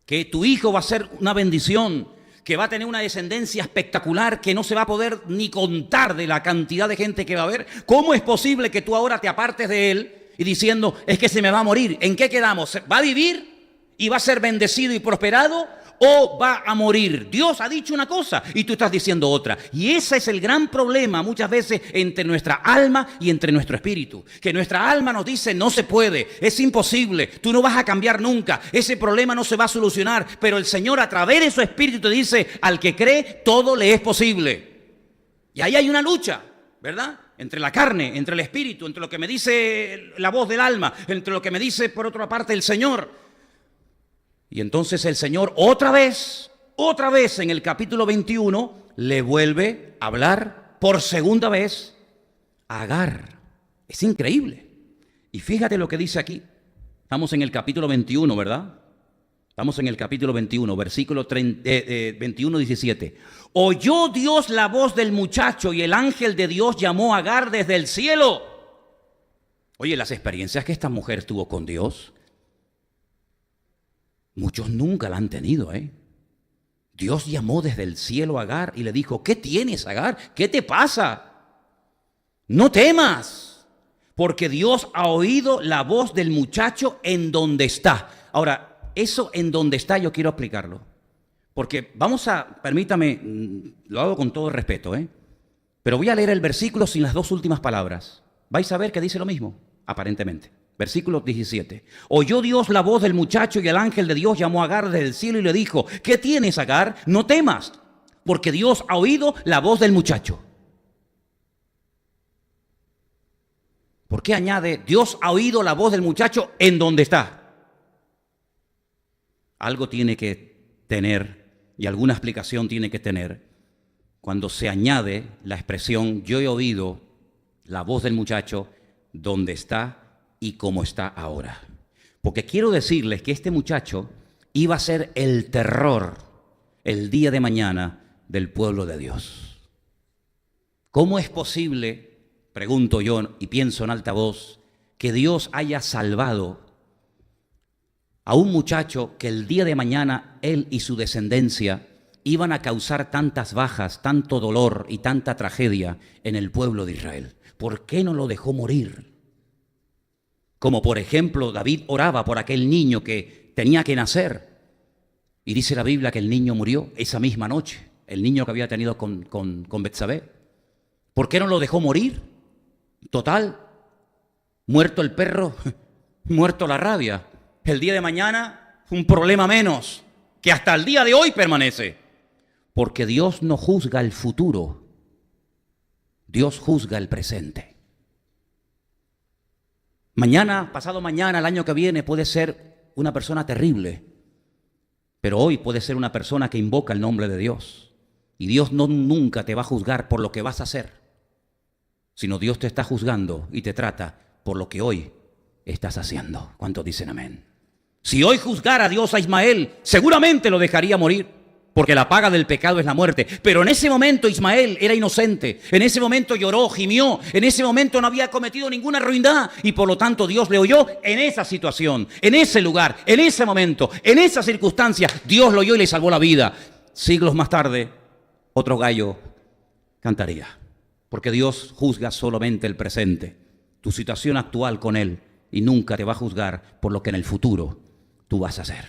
que tu hijo va a ser una bendición, que va a tener una descendencia espectacular, que no se va a poder ni contar de la cantidad de gente que va a haber. ¿Cómo es posible que tú ahora te apartes de él y diciendo, es que se me va a morir? ¿En qué quedamos? ¿Va a vivir y va a ser bendecido y prosperado o va a morir? Dios ha dicho una cosa y tú estás diciendo otra. Y ese es el gran problema muchas veces entre nuestra alma y entre nuestro espíritu. Que nuestra alma nos dice, no se puede, es imposible, tú no vas a cambiar nunca, ese problema no se va a solucionar. Pero el Señor a través de su espíritu te dice, al que cree, todo le es posible. Y ahí hay una lucha, ¿verdad? Entre la carne, entre el espíritu, entre lo que me dice la voz del alma, entre lo que me dice por otra parte el Señor. Y entonces el Señor otra vez en el capítulo 21 le vuelve a hablar por segunda vez a Agar. Es increíble. Y fíjate lo que dice aquí. Estamos en el capítulo 21, ¿verdad? Estamos en el capítulo 21, versículo 21, 17. Oyó Dios la voz del muchacho y el ángel de Dios llamó a Agar desde el cielo. Oye, las experiencias que esta mujer tuvo con Dios, muchos nunca la han tenido, ¿eh? Dios llamó desde el cielo a Agar y le dijo, ¿qué tienes, Agar? ¿Qué te pasa? No temas, porque Dios ha oído la voz del muchacho en donde está. Ahora, eso en donde está yo quiero explicarlo. Porque permítame, lo hago con todo respeto, ¿eh? Pero voy a leer el versículo sin las dos últimas palabras. Vais a ver que dice lo mismo, aparentemente. Versículo 17. Oyó Dios la voz del muchacho y el ángel de Dios llamó a Agar desde el cielo y le dijo, ¿qué tienes, Agar? No temas, porque Dios ha oído la voz del muchacho. ¿Por qué añade, Dios ha oído la voz del muchacho en donde está? Algo tiene que tener y alguna explicación tiene que tener cuando se añade la expresión, yo he oído la voz del muchacho donde está y cómo está ahora. Porque quiero decirles que este muchacho iba a ser el terror el día de mañana del pueblo de Dios. ¿Cómo es posible, pregunto yo y pienso en alta voz, que Dios haya salvado a un muchacho que el día de mañana él y su descendencia iban a causar tantas bajas, tanto dolor y tanta tragedia en el pueblo de Israel? ¿Por qué no lo dejó morir? Como por ejemplo David oraba por aquel niño que tenía que nacer. Y dice la Biblia que el niño murió esa misma noche. El niño que había tenido con Betsabé. ¿Por qué no lo dejó morir? Total, muerto el perro, muerto la rabia. El día de mañana un problema menos, que hasta el día de hoy permanece. Porque Dios no juzga el futuro. Dios juzga el presente. Mañana, pasado mañana, el año que viene puede ser una persona terrible, pero hoy puede ser una persona que invoca el nombre de Dios. Y Dios nunca te va a juzgar por lo que vas a hacer, sino Dios te está juzgando y te trata por lo que hoy estás haciendo. ¿Cuántos dicen amén? Si hoy juzgara a Dios a Ismael, seguramente lo dejaría morir, porque la paga del pecado es la muerte. Pero en ese momento Ismael era inocente, en ese momento lloró, gimió, en ese momento no había cometido ninguna ruindad y por lo tanto Dios le oyó en esa situación, en ese lugar, en ese momento, en esa circunstancia. Dios lo oyó y le salvó la vida. Siglos más tarde, otro gallo cantaría, porque Dios juzga solamente el presente, tu situación actual con Él, y nunca te va a juzgar por lo que en el futuro tú vas a hacer.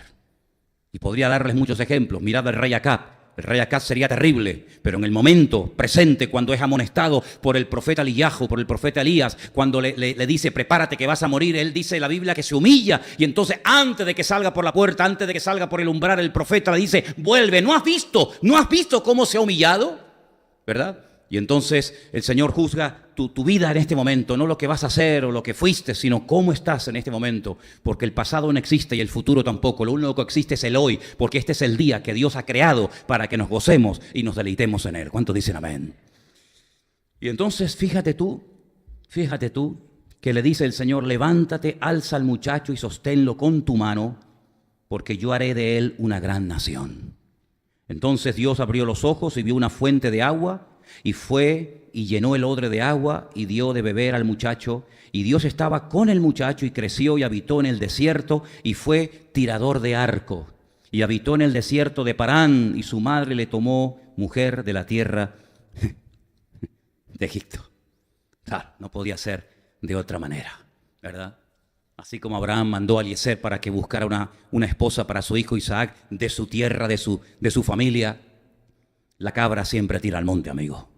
Y podría darles muchos ejemplos. Mirad al rey Acab. El rey Acab sería terrible, pero en el momento presente, cuando es amonestado por el profeta Eliyahu, por el profeta Elías, cuando le dice, prepárate que vas a morir, él dice en la Biblia que se humilla, y entonces antes de que salga por la puerta, antes de que salga por el umbral, el profeta le dice, vuelve, ¿no has visto cómo se ha humillado? ¿Verdad? Y entonces el Señor juzga tu vida en este momento, no lo que vas a hacer o lo que fuiste, sino cómo estás en este momento, porque el pasado no existe y el futuro tampoco. Lo único que existe es el hoy, porque este es el día que Dios ha creado para que nos gocemos y nos deleitemos en Él. ¿Cuántos dicen amén? Y entonces fíjate tú, que le dice el Señor, levántate, alza al muchacho y sosténlo con tu mano, porque yo haré de él una gran nación. Entonces Dios abrió los ojos y vio una fuente de agua, y fue y llenó el odre de agua y dio de beber al muchacho. Y Dios estaba con el muchacho y creció y habitó en el desierto y fue tirador de arco. Y habitó en el desierto de Parán, y su madre le tomó mujer de la tierra de Egipto. Claro, no podía ser de otra manera, ¿verdad? Así como Abraham mandó a Eliezer para que buscara una esposa para su hijo Isaac de su tierra, de su familia. La cabra siempre tira al monte, amigo.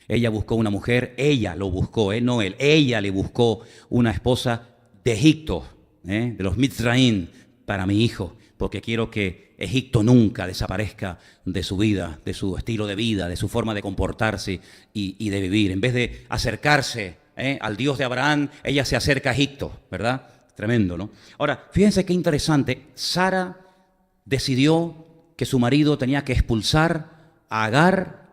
Ella buscó una mujer, ella lo buscó, no él. Ella le buscó una esposa de Egipto, de los Mitzraim, para mi hijo, porque quiero que Egipto nunca desaparezca de su vida, de su estilo de vida, de su forma de comportarse y de vivir. En vez de acercarse al Dios de Abraham, ella se acerca a Egipto, ¿verdad? Tremendo, ¿no? Ahora, fíjense qué interesante. Sara decidió que su marido tenía que expulsar a Agar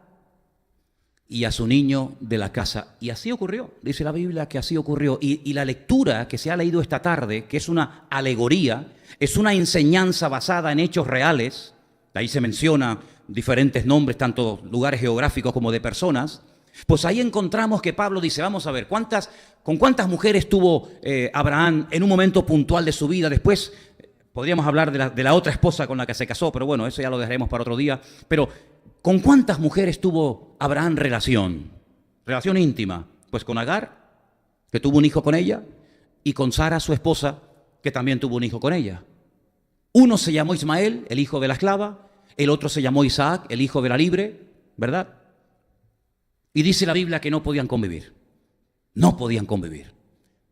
y a su niño de la casa. Y así ocurrió, dice la Biblia que así ocurrió. Y la lectura que se ha leído esta tarde, que es una alegoría, es una enseñanza basada en hechos reales. Ahí se menciona diferentes nombres, tanto lugares geográficos como de personas. Pues ahí encontramos que Pablo dice, vamos a ver, ¿con cuántas mujeres tuvo Abraham en un momento puntual de su vida? Después podríamos hablar de la otra esposa con la que se casó, pero bueno, eso ya lo dejaremos para otro día. Pero ¿con cuántas mujeres tuvo Abraham relación íntima? Pues con Agar, que tuvo un hijo con ella, y con Sara, su esposa, que también tuvo un hijo con ella. Uno se llamó Ismael, el hijo de la esclava, el otro se llamó Isaac, el hijo de la libre, ¿verdad? Y dice la Biblia que no podían convivir. No podían convivir.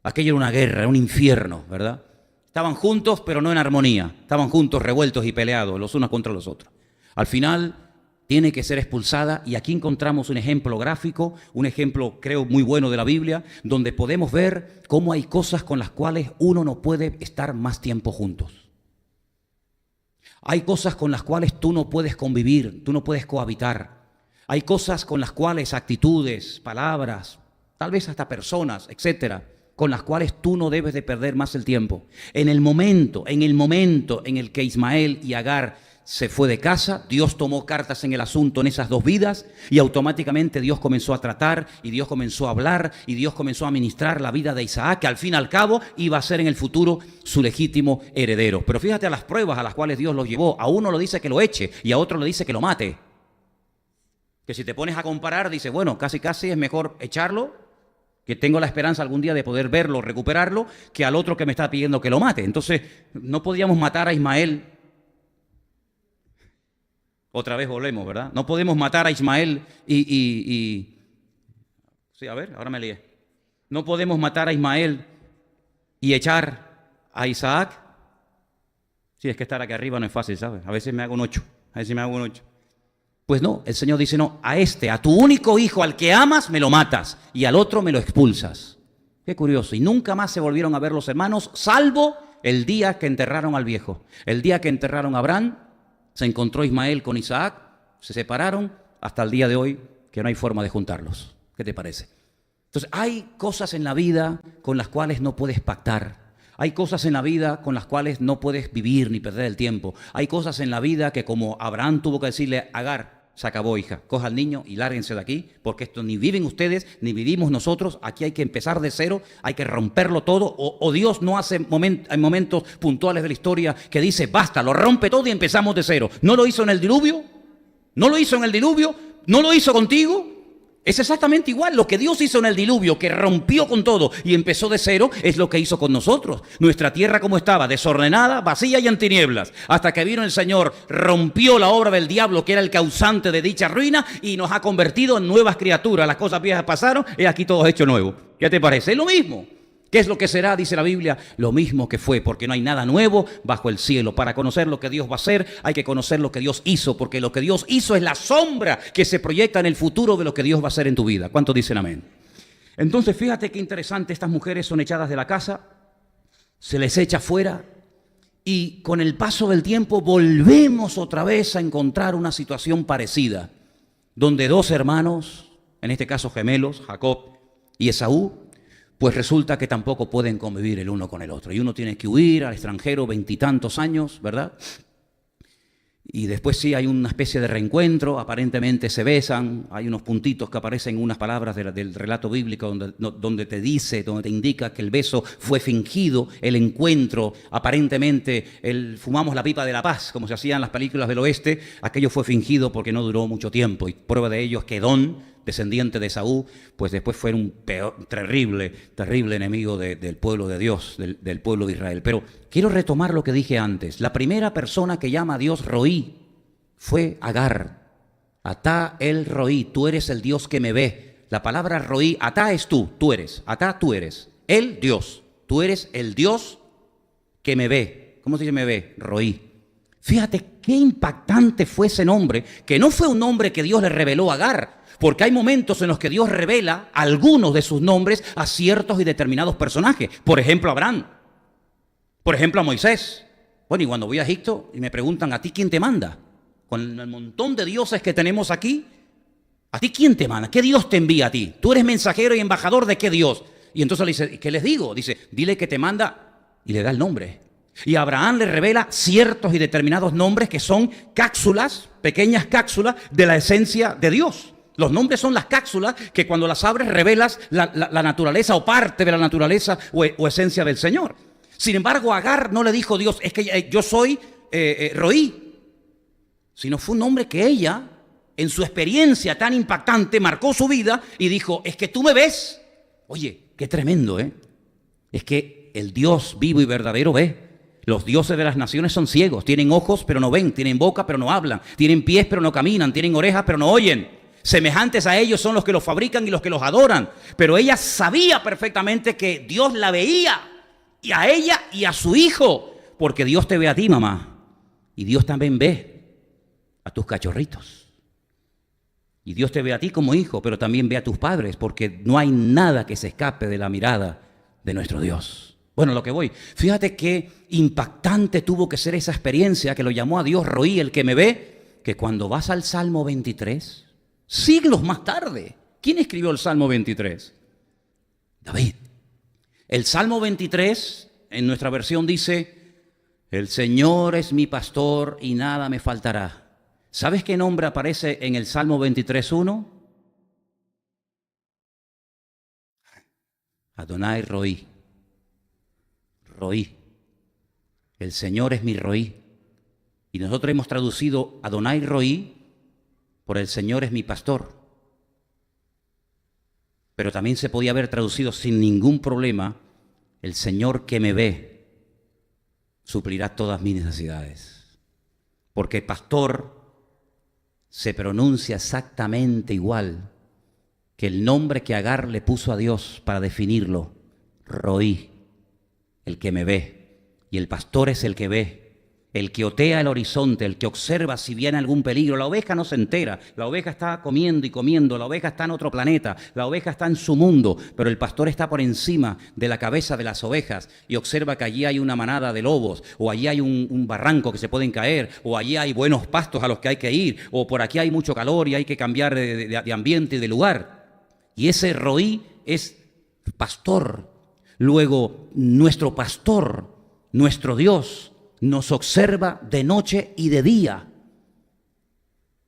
Aquello era una guerra, era un infierno, ¿verdad? Estaban juntos, pero no en armonía. Estaban juntos, revueltos y peleados, los unos contra los otros. Al final tiene que ser expulsada, y aquí encontramos un ejemplo gráfico, un ejemplo creo muy bueno de la Biblia, donde podemos ver cómo hay cosas con las cuales uno no puede estar más tiempo juntos. Hay cosas con las cuales tú no puedes convivir, tú no puedes cohabitar. Hay cosas con las cuales, actitudes, palabras, tal vez hasta personas, etcétera, con las cuales tú no debes de perder más el tiempo. En el momento en el que Ismael y Agar se fue de casa, Dios tomó cartas en el asunto en esas dos vidas, y automáticamente Dios comenzó a tratar, y Dios comenzó a hablar, y Dios comenzó a ministrar la vida de Isaac, que al fin y al cabo iba a ser en el futuro su legítimo heredero. Pero fíjate a las pruebas a las cuales Dios los llevó. A uno le dice que lo eche y a otro le dice que lo mate. Que si te pones a comparar, dices, bueno, casi es mejor echarlo, que tengo la esperanza algún día de poder verlo, recuperarlo, que al otro que me está pidiendo que lo mate. Entonces, no podíamos matar a Ismael. Otra vez volvemos, ¿verdad? No podemos matar a Ismael Sí, a ver, ahora me lié. No podemos matar a Ismael y echar a Isaac. Sí, es que estar aquí arriba no es fácil, ¿sabes? A veces me hago un 8. Pues no, el Señor dice, no, a tu único hijo, al que amas, me lo matas, y al otro me lo expulsas. Qué curioso. Y nunca más se volvieron a ver los hermanos, salvo el día que enterraron al viejo. El día que enterraron a Abraham, se encontró Ismael con Isaac, se separaron, hasta el día de hoy que no hay forma de juntarlos. ¿Qué te parece? Entonces, hay cosas en la vida con las cuales no puedes pactar. Hay cosas en la vida con las cuales no puedes vivir ni perder el tiempo. Hay cosas en la vida que, como Abraham tuvo que decirle a Agar, se acabó, hija, coja al niño y lárguense de aquí, porque esto ni viven ustedes, ni vivimos nosotros. Aquí hay que empezar de cero, hay que romperlo todo, o Dios no hace en momentos puntuales de la historia que dice, basta, lo rompe todo y empezamos de cero. ¿No lo hizo en el diluvio? ¿No lo hizo en el diluvio? ¿No lo hizo contigo? Es exactamente igual. Lo que Dios hizo en el diluvio, que rompió con todo y empezó de cero, es lo que hizo con nosotros. Nuestra tierra como estaba, desordenada, vacía y en tinieblas. Hasta que vino el Señor, rompió la obra del diablo, que era el causante de dicha ruina, y nos ha convertido en nuevas criaturas. Las cosas viejas pasaron y aquí todo es hecho nuevo. ¿Qué te parece? Es lo mismo. ¿Qué es lo que será? Dice la Biblia, lo mismo que fue, porque no hay nada nuevo bajo el cielo. Para conocer lo que Dios va a hacer, hay que conocer lo que Dios hizo, porque lo que Dios hizo es la sombra que se proyecta en el futuro de lo que Dios va a hacer en tu vida. ¿Cuántos dicen amén? Entonces, fíjate qué interesante, estas mujeres son echadas de la casa, se les echa fuera, y con el paso del tiempo volvemos otra vez a encontrar una situación parecida, donde dos hermanos, en este caso gemelos, Jacob y Esaú, pues resulta que tampoco pueden convivir el uno con el otro. Y uno tiene que huir al extranjero 20 y tantos años, ¿verdad? Y después sí hay una especie de reencuentro, aparentemente se besan, hay unos puntitos que aparecen en unas palabras del relato bíblico donde te dice, donde te indica que el beso fue fingido, el encuentro, aparentemente fumamos la pipa de la paz, como se hacía en las películas del oeste, aquello fue fingido porque no duró mucho tiempo. Y prueba de ello es que Edom, descendiente de Esaú, pues después fue un terrible enemigo del pueblo de Dios, del pueblo de Israel. Pero quiero retomar lo que dije antes. La primera persona que llama a Dios Roí fue Agar. Atá el Roí, tú eres el Dios que me ve. La palabra Roí, Atá es tú eres. Atá tú eres. El Dios, tú eres el Dios que me ve. ¿Cómo se dice me ve? Roí. Fíjate qué impactante fue ese nombre, que no fue un nombre que Dios le reveló a Agar, porque hay momentos en los que Dios revela algunos de sus nombres a ciertos y determinados personajes. Por ejemplo, a Abraham. Por ejemplo, a Moisés. Bueno, y cuando voy a Egipto y me preguntan, ¿a ti quién te manda? Con el montón de dioses que tenemos aquí, ¿a ti quién te manda? ¿Qué Dios te envía a ti? Tú eres mensajero y embajador de qué Dios. Y entonces le dice, ¿qué les digo? Dice, dile que te manda, y le da el nombre. Y a Abraham le revela ciertos y determinados nombres que son cápsulas, pequeñas cápsulas de la esencia de Dios. Los nombres son las cápsulas que cuando las abres revelas la naturaleza o parte de la naturaleza o esencia del Señor. Sin embargo, a Agar no le dijo Dios, es que yo soy Roí, sino fue un nombre que ella, en su experiencia tan impactante, marcó su vida y dijo, es que tú me ves. Oye, qué tremendo, ¿eh? Es que el Dios vivo y verdadero ve. Los dioses de las naciones son ciegos, tienen ojos pero no ven, tienen boca pero no hablan, tienen pies pero no caminan, tienen orejas pero no oyen. Semejantes a ellos son los que los fabrican y los que los adoran. Pero ella sabía perfectamente que Dios la veía, y a ella y a su hijo, porque Dios te ve a ti, mamá, y Dios también ve a tus cachorritos. Y Dios te ve a ti como hijo, pero también ve a tus padres, porque no hay nada que se escape de la mirada de nuestro Dios. Bueno, lo que voy, fíjate qué impactante tuvo que ser esa experiencia que lo llamó a Dios Roí, el que me ve, que cuando vas al Salmo 23, siglos más tarde, ¿quién escribió el Salmo 23? David. El Salmo 23, en nuestra versión dice, el Señor es mi pastor y nada me faltará. ¿Sabes qué nombre aparece en el Salmo 23:1? Adonai Roí. Roí. El Señor es mi Roí. Y nosotros hemos traducido Adonai Roí por el Señor es mi pastor. Pero también se podía haber traducido sin ningún problema, el Señor que me ve suplirá todas mis necesidades. Porque pastor se pronuncia exactamente igual que el nombre que Agar le puso a Dios para definirlo, Roí, el que me ve. Y el pastor es el que ve. El que otea el horizonte, el que observa si viene algún peligro. La oveja no se entera, la oveja está comiendo y comiendo, la oveja está en otro planeta, la oveja está en su mundo, pero el pastor está por encima de la cabeza de las ovejas y observa que allí hay una manada de lobos, o allí hay un barranco que se pueden caer, o allí hay buenos pastos a los que hay que ir, o por aquí hay mucho calor y hay que cambiar de ambiente y de lugar. Y ese Roí es pastor. Luego, nuestro pastor, nuestro Dios, nos observa de noche y de día.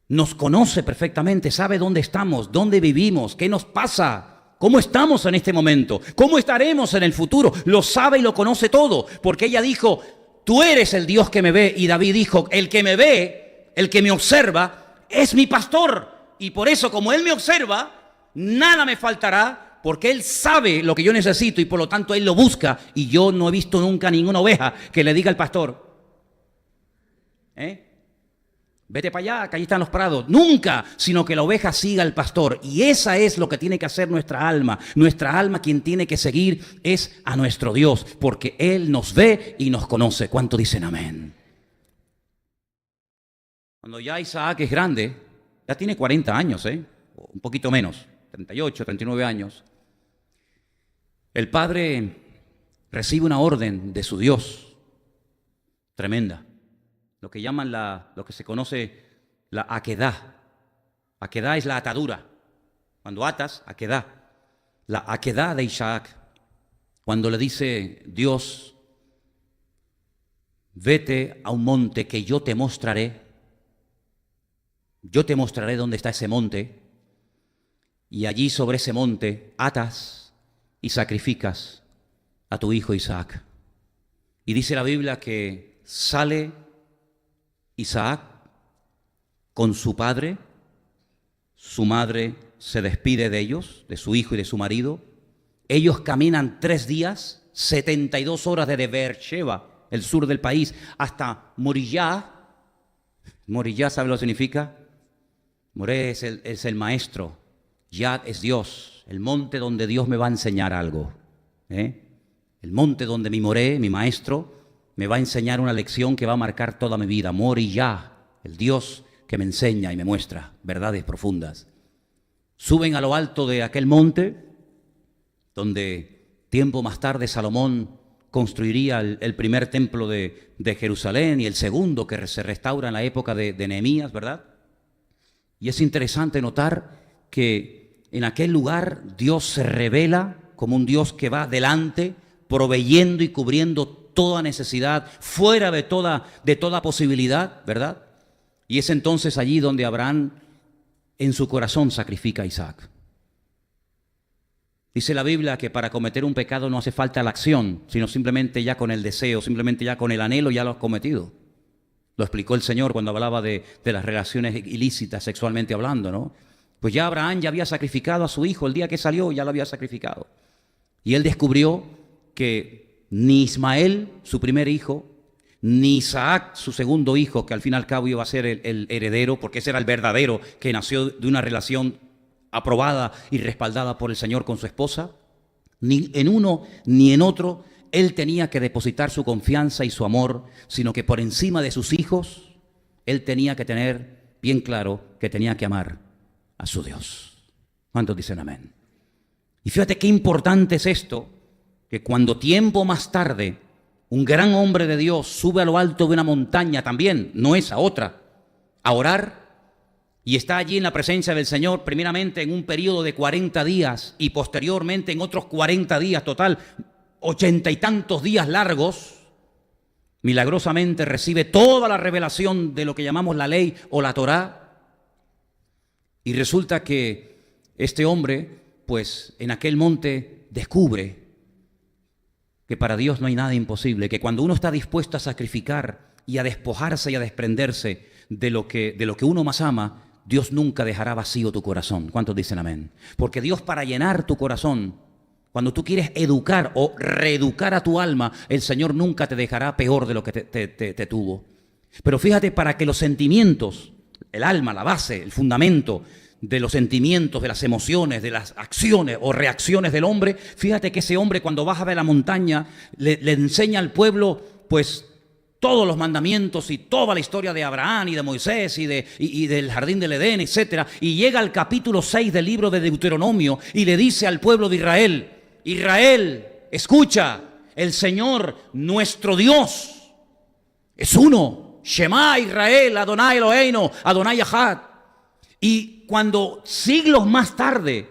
Nos conoce perfectamente, sabe dónde estamos, dónde vivimos, qué nos pasa, cómo estamos en este momento, cómo estaremos en el futuro. Lo sabe y lo conoce todo, porque ella dijo, tú eres el Dios que me ve. Y David dijo, el que me ve, el que me observa, es mi pastor. Y por eso, como él me observa, nada me faltará, porque Él sabe lo que yo necesito y por lo tanto Él lo busca. Y yo no he visto nunca ninguna oveja que le diga al pastor, vete para allá, que allí están los prados. Nunca, sino que la oveja siga al pastor. Y esa es lo que tiene que hacer nuestra alma. Nuestra alma quien tiene que seguir es a nuestro Dios, porque Él nos ve y nos conoce. ¿Cuánto dicen amén? Cuando ya Isaac es grande, ya tiene 40 años, un poquito menos, 38, 39 años. El padre recibe una orden de su Dios tremenda. Lo que llaman lo que se conoce la aquedá. Aquedá es la atadura. Cuando atas, aquedá. La aquedá de Isaac. Cuando le dice Dios, vete a un monte que yo te mostraré. Yo te mostraré dónde está ese monte. Y allí sobre ese monte atas y sacrificas a tu hijo Isaac. Y dice la Biblia que sale Isaac con su padre, su madre se despide de ellos, de su hijo y de su marido. Ellos caminan 3 días, 72 horas desde Beersheba, el sur del país, hasta Moriyá. Moriyá, ¿sabe lo que significa? Moré es el maestro, Yad es Dios, el monte donde Dios me va a enseñar algo. El monte donde mi Moré, mi maestro, me va a enseñar una lección que va a marcar toda mi vida. Moriyá, el Dios que me enseña y me muestra verdades profundas. Suben a lo alto de aquel monte, donde tiempo más tarde Salomón construiría el primer templo de Jerusalén y el segundo que se restaura en la época de Nehemías, ¿verdad? Y es interesante notar que en aquel lugar Dios se revela como un Dios que va delante, proveyendo y cubriendo toda necesidad, fuera de toda posibilidad, ¿verdad? Y es entonces allí donde Abraham en su corazón sacrifica a Isaac. Dice la Biblia que para cometer un pecado no hace falta la acción, sino simplemente ya con el deseo, simplemente ya con el anhelo ya lo has cometido. Lo explicó el Señor cuando hablaba de las relaciones ilícitas sexualmente hablando, ¿no? Pues ya Abraham ya había sacrificado a su hijo, el día que salió ya lo había sacrificado. Y él descubrió que ni Ismael, su primer hijo, ni Isaac, su segundo hijo, que al fin y al cabo iba a ser el heredero, porque ese era el verdadero, que nació de una relación aprobada y respaldada por el Señor con su esposa, ni en uno ni en otro él tenía que depositar su confianza y su amor, sino que por encima de sus hijos, él tenía que tener bien claro que tenía que amar a su Dios. ¿Cuántos dicen amén? Y fíjate qué importante es esto, que cuando tiempo más tarde un gran hombre de Dios sube a lo alto de una montaña también, no esa, otra, a orar, y está allí en la presencia del Señor, primeramente en un periodo de 40 días y posteriormente en otros 40 días, total, 80 y tantos días largos, milagrosamente recibe toda la revelación de lo que llamamos la ley o la Torá. Y resulta que este hombre, pues en aquel monte descubre que para Dios no hay nada imposible, que cuando uno está dispuesto a sacrificar y a despojarse y a desprenderse de lo que uno más ama, Dios nunca dejará vacío tu corazón. ¿Cuántos dicen amén? Porque Dios, para llenar tu corazón, cuando tú quieres educar o reeducar a tu alma, el Señor nunca te dejará peor de lo que te tuvo. Pero fíjate, para que los sentimientos, el alma, la base, el fundamento de los sentimientos, de las emociones, de las acciones o reacciones del hombre, fíjate que ese hombre cuando baja de la montaña le enseña al pueblo pues todos los mandamientos y toda la historia de Abraham y de Moisés y del jardín del Edén, etc. Y llega al capítulo 6 del libro de Deuteronomio y le dice al pueblo de Israel: Israel, escucha, el Señor, nuestro Dios, es uno. Shema Israel, Adonai Eloheinu, Adonai Echad. Y cuando siglos más tarde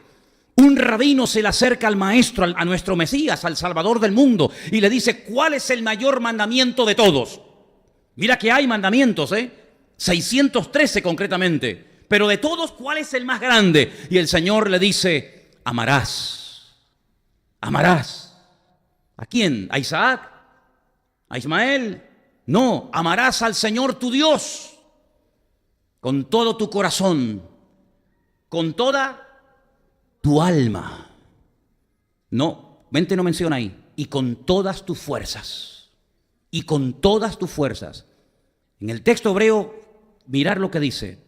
un rabino se le acerca al maestro, a nuestro Mesías, al Salvador del mundo, y le dice: ¿cuál es el mayor mandamiento de todos? Mira que hay mandamientos, 613 concretamente. Pero de todos, ¿cuál es el más grande? Y el Señor le dice: amarás. Amarás. ¿A quién? ¿A Isaac? ¿A Ismael? No, amarás al Señor tu Dios con todo tu corazón, con toda tu alma. No, mente no menciona ahí. Y con todas tus fuerzas. Y con todas tus fuerzas. En el texto hebreo, mirar lo que dice.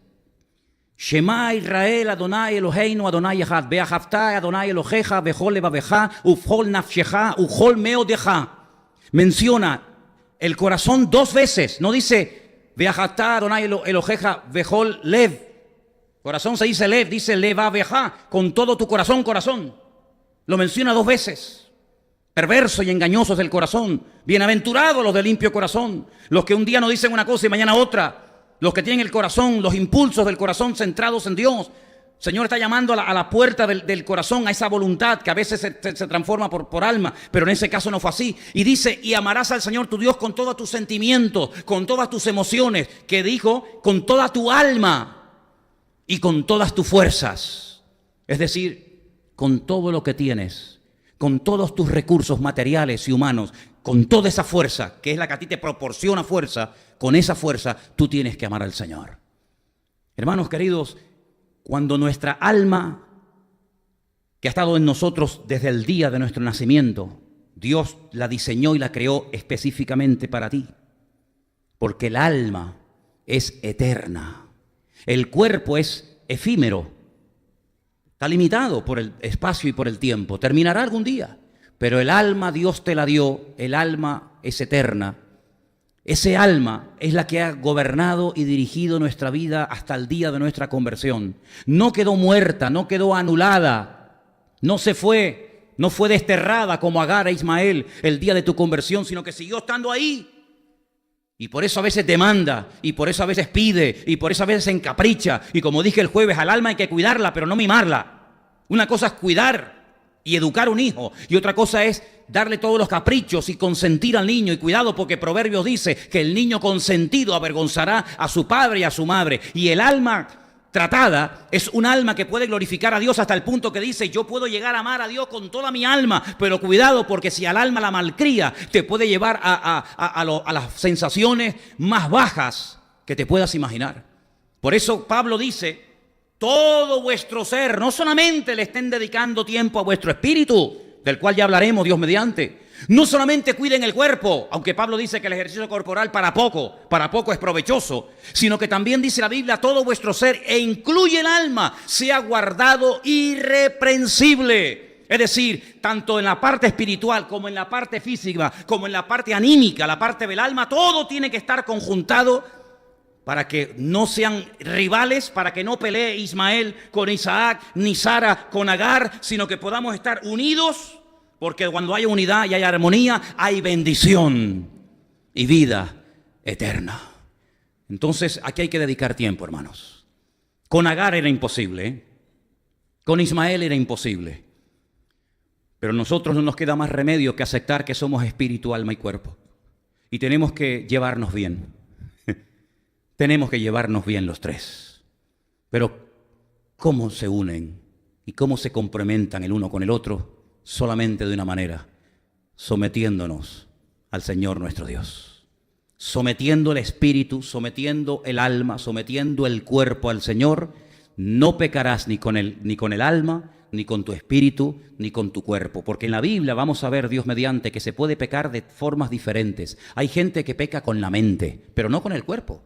Shema Israel Adonai Eloheinu Adonai Echad Be'ahavta Adonai Elohecha Bechol levavecha Ufchol nafshecha Uchol meodecha. Menciona el corazón 2 veces. No dice Be'ahavta Adonai Elohecha Bechol lev. Corazón se dice lev, dice levavecha, con todo tu corazón, corazón. Lo menciona 2 veces. Perverso y engañoso es el corazón. Bienaventurados los de limpio corazón. Los que un día no dicen una cosa y mañana otra. Los que tienen el corazón, los impulsos del corazón centrados en Dios. El Señor está llamando a la puerta del corazón, a esa voluntad que a veces se transforma por alma, pero en ese caso no fue así. Y dice, y amarás al Señor tu Dios con todos tus sentimientos, con todas tus emociones, que dijo, con toda tu alma y con todas tus fuerzas. Es decir, con todo lo que tienes, con todos tus recursos materiales y humanos, con toda esa fuerza, que es la que a ti te proporciona fuerza, con esa fuerza tú tienes que amar al Señor. Hermanos queridos, cuando nuestra alma, que ha estado en nosotros desde el día de nuestro nacimiento, Dios la diseñó y la creó específicamente para ti, porque el alma es eterna, el cuerpo es efímero, está limitado por el espacio y por el tiempo, terminará algún día, pero el alma Dios te la dio, el alma es eterna. Ese alma es la que ha gobernado y dirigido nuestra vida hasta el día de nuestra conversión. No quedó muerta, no quedó anulada, no se fue, no fue desterrada como Agar e Ismael el día de tu conversión, sino que siguió estando ahí. Y por eso a veces demanda, y por eso a veces pide, y por eso a veces se encapricha. Y como dije el jueves, al alma hay que cuidarla, pero no mimarla. Una cosa es cuidar y educar un hijo, y otra cosa es darle todos los caprichos y consentir al niño. Y cuidado, porque Proverbios dice que el niño consentido avergonzará a su padre y a su madre. Y el alma tratada es un alma que puede glorificar a Dios hasta el punto que dice, yo puedo llegar a amar a Dios con toda mi alma, pero cuidado, porque si al alma la malcría, te puede llevar a las sensaciones más bajas que te puedas imaginar. Por eso Pablo dice, todo vuestro ser, no solamente le estén dedicando tiempo a vuestro espíritu, del cual ya hablaremos Dios mediante. No solamente cuiden el cuerpo, aunque Pablo dice que el ejercicio corporal para poco es provechoso, sino que también dice la Biblia, todo vuestro ser, e incluye el alma, sea guardado irreprensible. Es decir, tanto en la parte espiritual como en la parte física, como en la parte anímica, la parte del alma, todo tiene que estar conjuntado para que no sean rivales, para que no pelee Ismael con Isaac, ni Sara con Agar, sino que podamos estar unidos, porque cuando hay unidad y hay armonía, hay bendición y vida eterna. Entonces, aquí hay que dedicar tiempo, hermanos. Con Agar era imposible, ¿eh? Con Ismael era imposible. Pero a nosotros no nos queda más remedio que aceptar que somos espíritu, alma y cuerpo. Y tenemos que llevarnos bien. Tenemos que llevarnos bien los tres. Pero ¿cómo se unen y cómo se complementan el uno con el otro? Solamente de una manera, sometiéndonos al Señor nuestro Dios. Sometiendo el espíritu, sometiendo el alma, sometiendo el cuerpo al Señor, no pecarás ni con el alma, ni con tu espíritu, ni con tu cuerpo. Porque en la Biblia vamos a ver, Dios mediante, que se puede pecar de formas diferentes. Hay gente que peca con la mente, pero no con el cuerpo.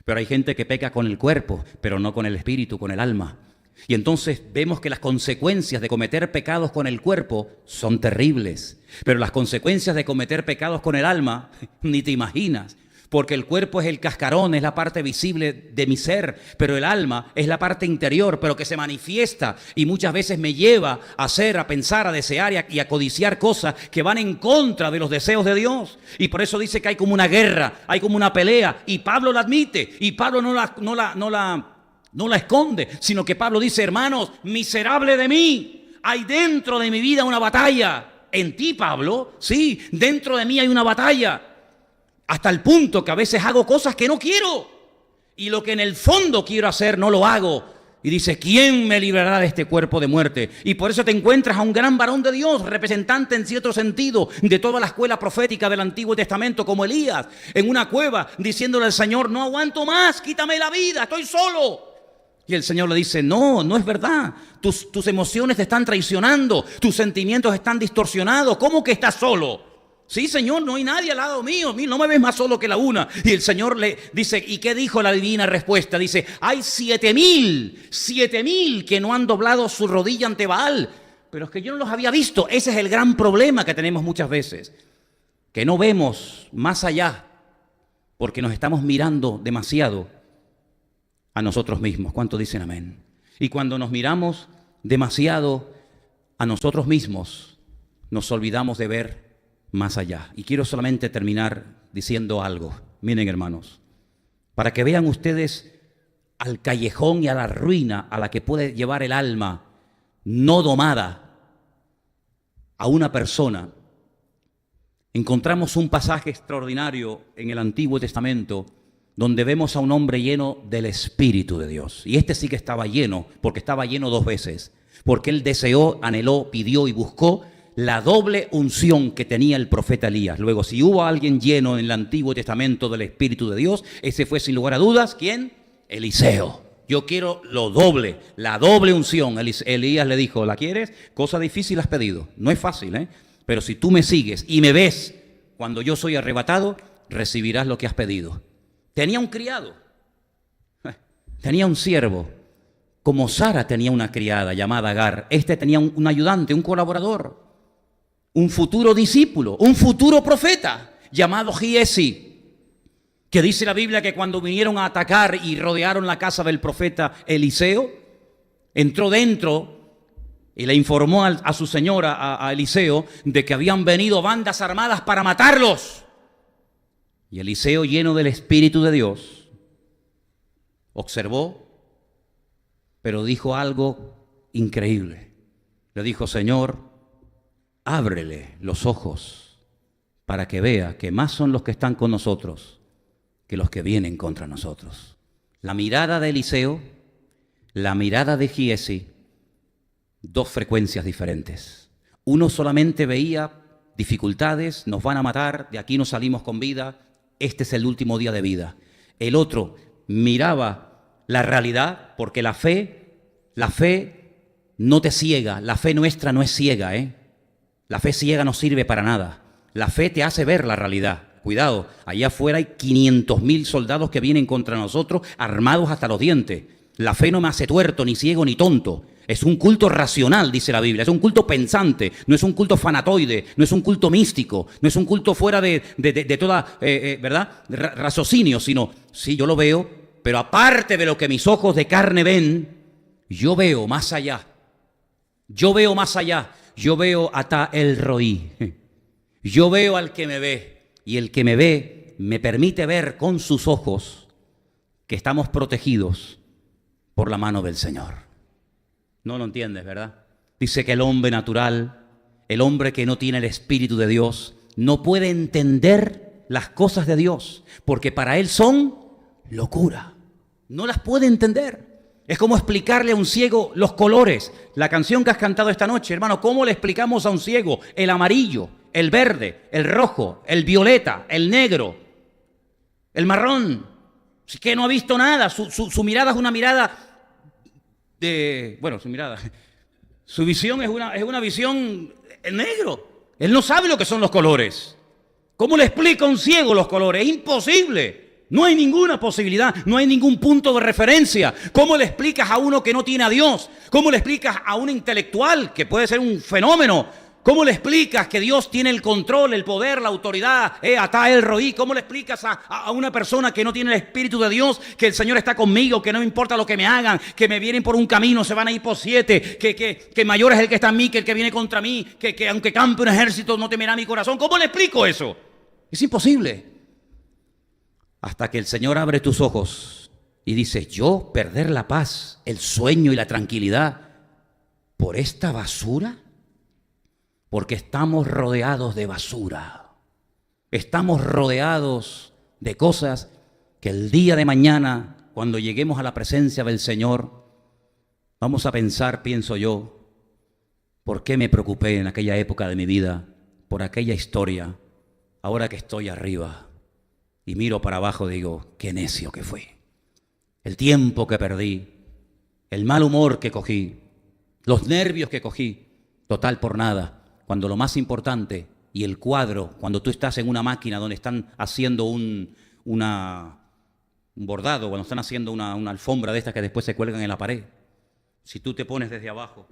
Pero hay gente que peca con el cuerpo, pero no con el espíritu, con el alma. Y entonces vemos que las consecuencias de cometer pecados con el cuerpo son terribles. Pero las consecuencias de cometer pecados con el alma, ni te imaginas. Porque el cuerpo es el cascarón, es la parte visible de mi ser, pero el alma es la parte interior, pero que se manifiesta y muchas veces me lleva a hacer, a pensar, a desear y a codiciar cosas que van en contra de los deseos de Dios. Y por eso dice que hay como una guerra, hay como una pelea, y Pablo la admite, y Pablo no la esconde, sino que Pablo dice, hermanos, miserable de mí, hay dentro de mi vida una batalla. En ti, Pablo, sí, dentro de mí hay una batalla. Hasta el punto que a veces hago cosas que no quiero. Y lo que en el fondo quiero hacer no lo hago. Y dice, ¿quién me librará de este cuerpo de muerte? Y por eso te encuentras a un gran varón de Dios, representante en cierto sentido de toda la escuela profética del Antiguo Testamento, como Elías, en una cueva, diciéndole al Señor, no aguanto más, quítame la vida, estoy solo. Y el Señor le dice, no, no es verdad. Tus emociones te están traicionando, tus sentimientos están distorsionados. ¿Cómo que estás solo? Sí, Señor, no hay nadie al lado mío, no me ves más solo que la una. Y el Señor le dice, ¿y qué dijo la divina respuesta? Dice, hay 7,000 que no han doblado su rodilla ante Baal, pero es que yo no los había visto. Ese es el gran problema que tenemos muchas veces, que no vemos más allá, porque nos estamos mirando demasiado a nosotros mismos. ¿Cuántos dicen amén? Y cuando nos miramos demasiado a nosotros mismos, nos olvidamos de ver más allá. Y quiero solamente terminar diciendo algo. Miren, hermanos, para que vean ustedes al callejón y a la ruina a la que puede llevar el alma no domada a una persona, encontramos un pasaje extraordinario en el Antiguo Testamento donde vemos a un hombre lleno del Espíritu de Dios. Y este sí que estaba lleno, porque estaba lleno 2 veces. Porque él deseó, anheló, pidió y buscó la doble unción que tenía el profeta Elías. Luego, si hubo alguien lleno en el Antiguo Testamento del Espíritu de Dios, ese fue sin lugar a dudas, ¿quién? Eliseo. Yo quiero lo doble, la doble unción. Elías le dijo, ¿la quieres? Cosa difícil has pedido. No es fácil, ¿eh? Pero si tú me sigues y me ves cuando yo soy arrebatado, recibirás lo que has pedido. Tenía un criado, tenía un siervo, como Sara tenía una criada llamada Agar. Este tenía un ayudante, un colaborador, un futuro discípulo, un futuro profeta llamado Giesi, que dice la Biblia que cuando vinieron a atacar y rodearon la casa del profeta Eliseo, entró dentro y le informó a su señora, a Eliseo, de que habían venido bandas armadas para matarlos. Y Eliseo, lleno del Espíritu de Dios, observó, pero dijo algo increíble. Le dijo, Señor, ábrele los ojos para que vea que más son los que están con nosotros que los que vienen contra nosotros. La mirada de Eliseo, la mirada de Giesi, 2 frecuencias diferentes. Uno solamente veía dificultades, nos van a matar, de aquí no salimos con vida, este es el último día de vida. El otro miraba la realidad, porque la fe no te ciega, la fe nuestra no es ciega, ¿eh? La fe ciega no sirve para nada. La fe te hace ver la realidad. Cuidado, allá afuera hay 500,000 soldados que vienen contra nosotros armados hasta los dientes. La fe no me hace tuerto, ni ciego, ni tonto. Es un culto racional, dice la Biblia. Es un culto pensante, no es un culto fanatoide, no es un culto místico, no es un culto fuera de toda, ¿verdad? Raciocinio, sino, sí, yo lo veo, pero aparte de lo que mis ojos de carne ven, yo veo más allá. Yo veo más allá. Yo veo ata el roí. Yo veo al que me ve. Y el que me ve me permite ver con sus ojos que estamos protegidos por la mano del Señor. No lo entiendes, ¿verdad? Dice que el hombre natural, el hombre que no tiene el Espíritu de Dios, no puede entender las cosas de Dios, porque para él son locura. No las puede entender. Es como explicarle a un ciego los colores. La canción que has cantado esta noche, hermano, ¿cómo le explicamos a un ciego el amarillo, el verde, el rojo, el violeta, el negro, el marrón? Es que no ha visto nada. Su mirada es una mirada su visión es una visión en negro. Él no sabe lo que son los colores. ¿Cómo le explica a un ciego los colores? Es imposible. No hay ninguna posibilidad, no hay ningún punto de referencia. ¿Cómo le explicas a uno que no tiene a Dios? ¿Cómo le explicas a un intelectual que puede ser un fenómeno? ¿Cómo le explicas que Dios tiene el control, el poder, la autoridad? Atá el roí. ¿Cómo le explicas a una persona que no tiene el Espíritu de Dios que el Señor está conmigo, que no me importa lo que me hagan, que me vienen por un camino, se van a ir por 7, que mayor es el que está en mí que el que viene contra mí, que aunque campe un ejército no temerá mi corazón? ¿Cómo le explico eso? Es imposible. Hasta que el Señor abre tus ojos y dice, yo perder la paz, el sueño y la tranquilidad por esta basura. Porque estamos rodeados de basura. Estamos rodeados de cosas que el día de mañana, cuando lleguemos a la presencia del Señor, vamos a pensar, pienso yo, ¿por qué me preocupé en aquella época de mi vida por aquella historia? Ahora que estoy arriba y miro para abajo, digo, qué necio que fui. El tiempo que perdí, el mal humor que cogí, los nervios que cogí, total por nada, cuando lo más importante y el cuadro, cuando tú estás en una máquina donde están haciendo un bordado, cuando están haciendo una alfombra de estas que después se cuelgan en la pared, si tú te pones desde abajo,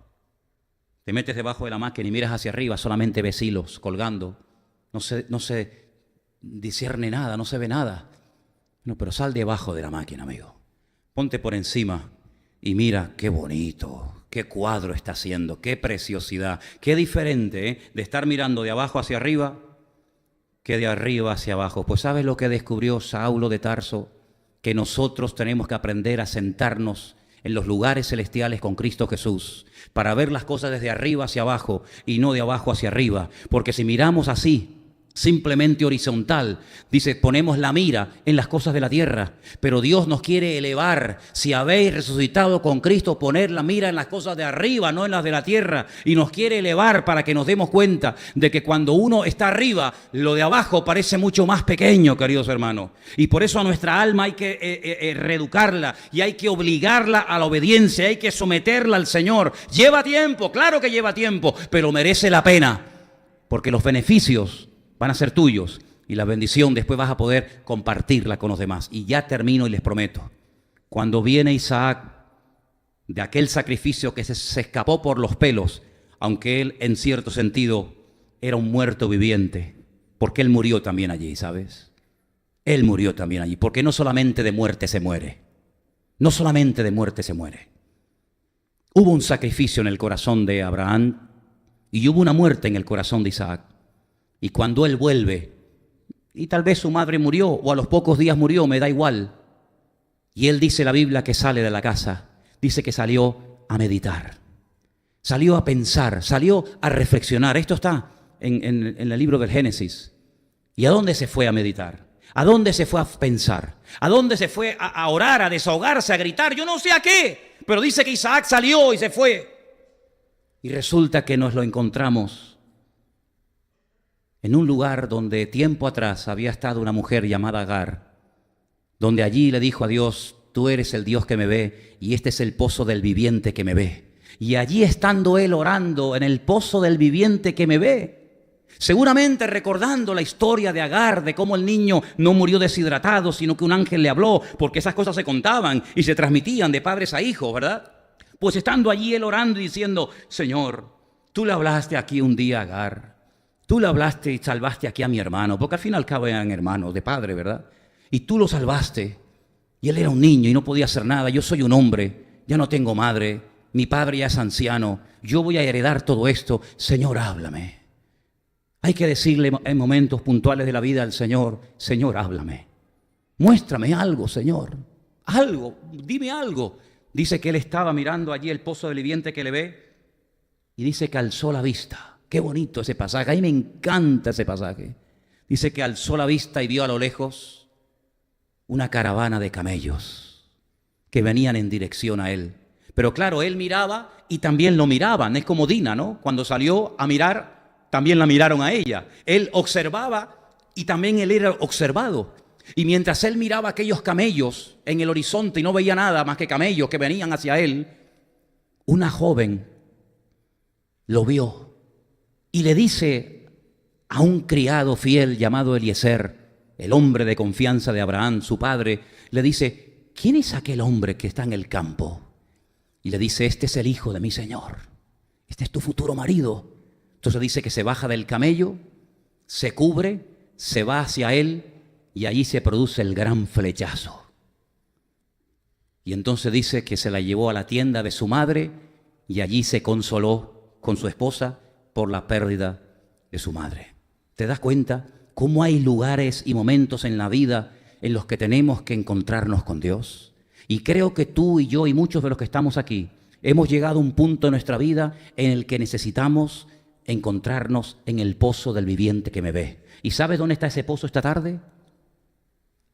te metes debajo de la máquina y miras hacia arriba, solamente ves hilos colgando, no se discierne nada, no se ve nada. No, pero sal debajo de la máquina, amigo. Ponte por encima y mira qué bonito, qué cuadro está haciendo, qué preciosidad, qué diferente, de estar mirando de abajo hacia arriba que de arriba hacia abajo. Pues ¿sabes lo que descubrió Saulo de Tarso? Que nosotros tenemos que aprender a sentarnos en los lugares celestiales con Cristo Jesús, para ver las cosas desde arriba hacia abajo y no de abajo hacia arriba, porque si miramos así, simplemente horizontal, dice, ponemos la mira en las cosas de la tierra, pero Dios nos quiere elevar. Si habéis resucitado con Cristo, poner la mira en las cosas de arriba, no en las de la tierra, y nos quiere elevar para que nos demos cuenta de que cuando uno está arriba, lo de abajo parece mucho más pequeño, queridos hermanos, y por eso a nuestra alma hay que reeducarla y hay que obligarla a la obediencia, hay que someterla al Señor. Lleva tiempo, claro que lleva tiempo, pero merece la pena, porque los beneficios van a ser tuyos y la bendición después vas a poder compartirla con los demás. Y ya termino y les prometo, cuando viene Isaac de aquel sacrificio que se escapó por los pelos, aunque él en cierto sentido era un muerto viviente, porque él murió también allí, ¿sabes? Él murió también allí, porque no solamente de muerte se muere, no solamente de muerte se muere. Hubo un sacrificio en el corazón de Abraham y hubo una muerte en el corazón de Isaac. Y cuando él vuelve, y tal vez su madre murió o a los pocos días murió, me da igual. Y él dice, la Biblia, que sale de la casa, dice que salió a meditar, salió a pensar, salió a reflexionar. Esto está en el libro del Génesis. ¿Y a dónde se fue a meditar? ¿A dónde se fue a pensar? ¿A dónde se fue a orar, a desahogarse, a gritar? Yo no sé a qué, pero dice que Isaac salió y se fue. Y resulta que nos lo encontramos en un lugar donde tiempo atrás había estado una mujer llamada Agar, donde allí le dijo a Dios, tú eres el Dios que me ve y este es el pozo del viviente que me ve. Y allí estando él orando en el pozo del viviente que me ve, seguramente recordando la historia de Agar, de cómo el niño no murió deshidratado, sino que un ángel le habló, porque esas cosas se contaban y se transmitían de padres a hijos, ¿verdad? Pues estando allí él orando y diciendo, Señor, tú le hablaste aquí un día a Agar, tú le hablaste y salvaste aquí a mi hermano, porque al fin y al cabo eran hermanos de padre, ¿verdad? Y tú lo salvaste, y él era un niño y no podía hacer nada. Yo soy un hombre, ya no tengo madre, mi padre ya es anciano, yo voy a heredar todo esto. Señor, háblame. Hay que decirle en momentos puntuales de la vida al Señor, Señor, háblame. Muéstrame algo, Señor. Algo, dime algo. Dice que él estaba mirando allí el pozo del viviente que le ve, y dice que alzó la vista. Qué bonito ese pasaje, a mí me encanta ese pasaje. Dice que alzó la vista y vio a lo lejos una caravana de camellos que venían en dirección a él. Pero claro, él miraba y también lo miraban. Es como Dina, ¿no? Cuando salió a mirar, también la miraron a ella. Él observaba y también él era observado. Y mientras él miraba aquellos camellos en el horizonte y no veía nada más que camellos que venían hacia él, una joven lo vio. Y le dice a un criado fiel llamado Eliezer, el hombre de confianza de Abraham, su padre, le dice, ¿quién es aquel hombre que está en el campo? Y le dice, este es el hijo de mi señor, este es tu futuro marido. Entonces dice que se baja del camello, se cubre, se va hacia él y allí se produce el gran flechazo. Y entonces dice que se la llevó a la tienda de su madre y allí se consoló con su esposa por la pérdida de su madre. ¿Te das cuenta cómo hay lugares y momentos en la vida en los que tenemos que encontrarnos con Dios? Y creo que tú y yo y muchos de los que estamos aquí hemos llegado a un punto en nuestra vida en el que necesitamos encontrarnos en el pozo del viviente que me ve. ¿Y sabes dónde está ese pozo esta tarde?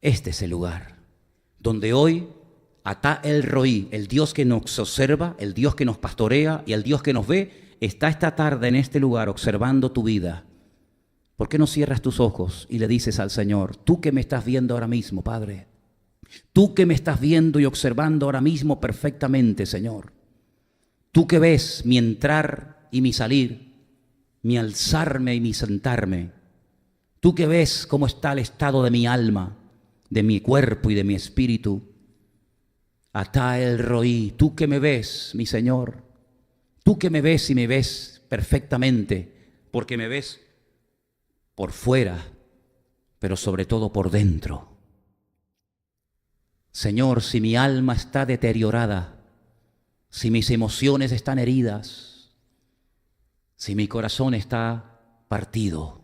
Este es el lugar donde hoy Atá el Roí, el Dios que nos observa, el Dios que nos pastorea y el Dios que nos ve, está esta tarde en este lugar observando tu vida. ¿Por qué no cierras tus ojos y le dices al Señor, tú que me estás viendo ahora mismo, Padre, Tú que me estás viendo y observando ahora mismo perfectamente, Señor. Tú que ves mi entrar y mi salir, mi alzarme y mi sentarme. Tú que ves cómo está el estado de mi alma, de mi cuerpo y de mi espíritu. Atá el roí, tú que me ves, mi Señor. Tú que me ves y me ves perfectamente, porque me ves por fuera, pero sobre todo por dentro. Señor, si mi alma está deteriorada, si mis emociones están heridas, si mi corazón está partido,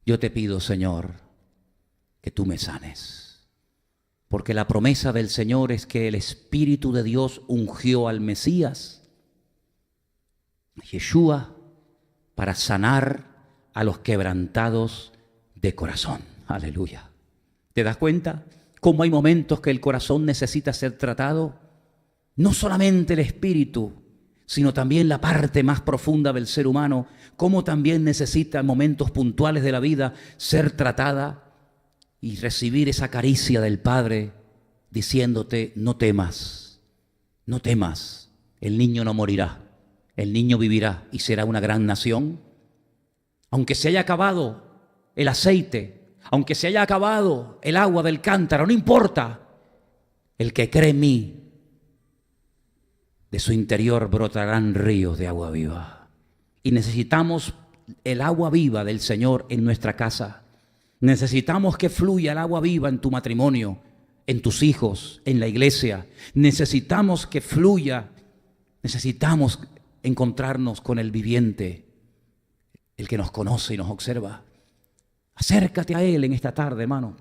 yo te pido, Señor, que tú me sanes. Porque la promesa del Señor es que el Espíritu de Dios ungió al Mesías, Yeshua, para sanar a los quebrantados de corazón. Aleluya. ¿Te das cuenta cómo hay momentos que el corazón necesita ser tratado? No solamente el espíritu, sino también la parte más profunda del ser humano, cómo también necesita en momentos puntuales de la vida ser tratada y recibir esa caricia del Padre diciéndote: no temas, no temas, el niño no morirá, el niño vivirá y será una gran nación. Aunque se haya acabado el aceite, aunque se haya acabado el agua del cántaro, no importa. El que cree en mí, de su interior brotarán ríos de agua viva. Y necesitamos el agua viva del Señor en nuestra casa. Necesitamos que fluya el agua viva en tu matrimonio, en tus hijos, en la iglesia. Necesitamos que fluya. Necesitamos encontrarnos con el viviente, el que nos conoce y nos observa. Acércate a Él en esta tarde, hermano.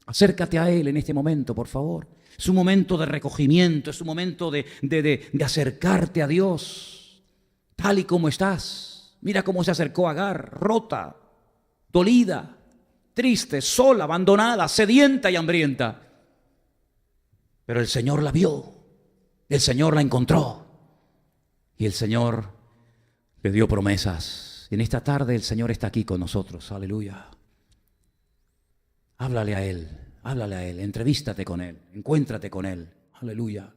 Acércate a Él en este momento, por favor. Es un momento de recogimiento, es un momento de acercarte a Dios, tal y como estás. Mira cómo se acercó Agar, rota, dolida, triste, sola, abandonada, sedienta y hambrienta. Pero el Señor la vio, el Señor la encontró y el Señor le dio promesas. Y en esta tarde el Señor está aquí con nosotros, aleluya. Háblale a Él, entrevístate con Él, encuéntrate con Él, aleluya.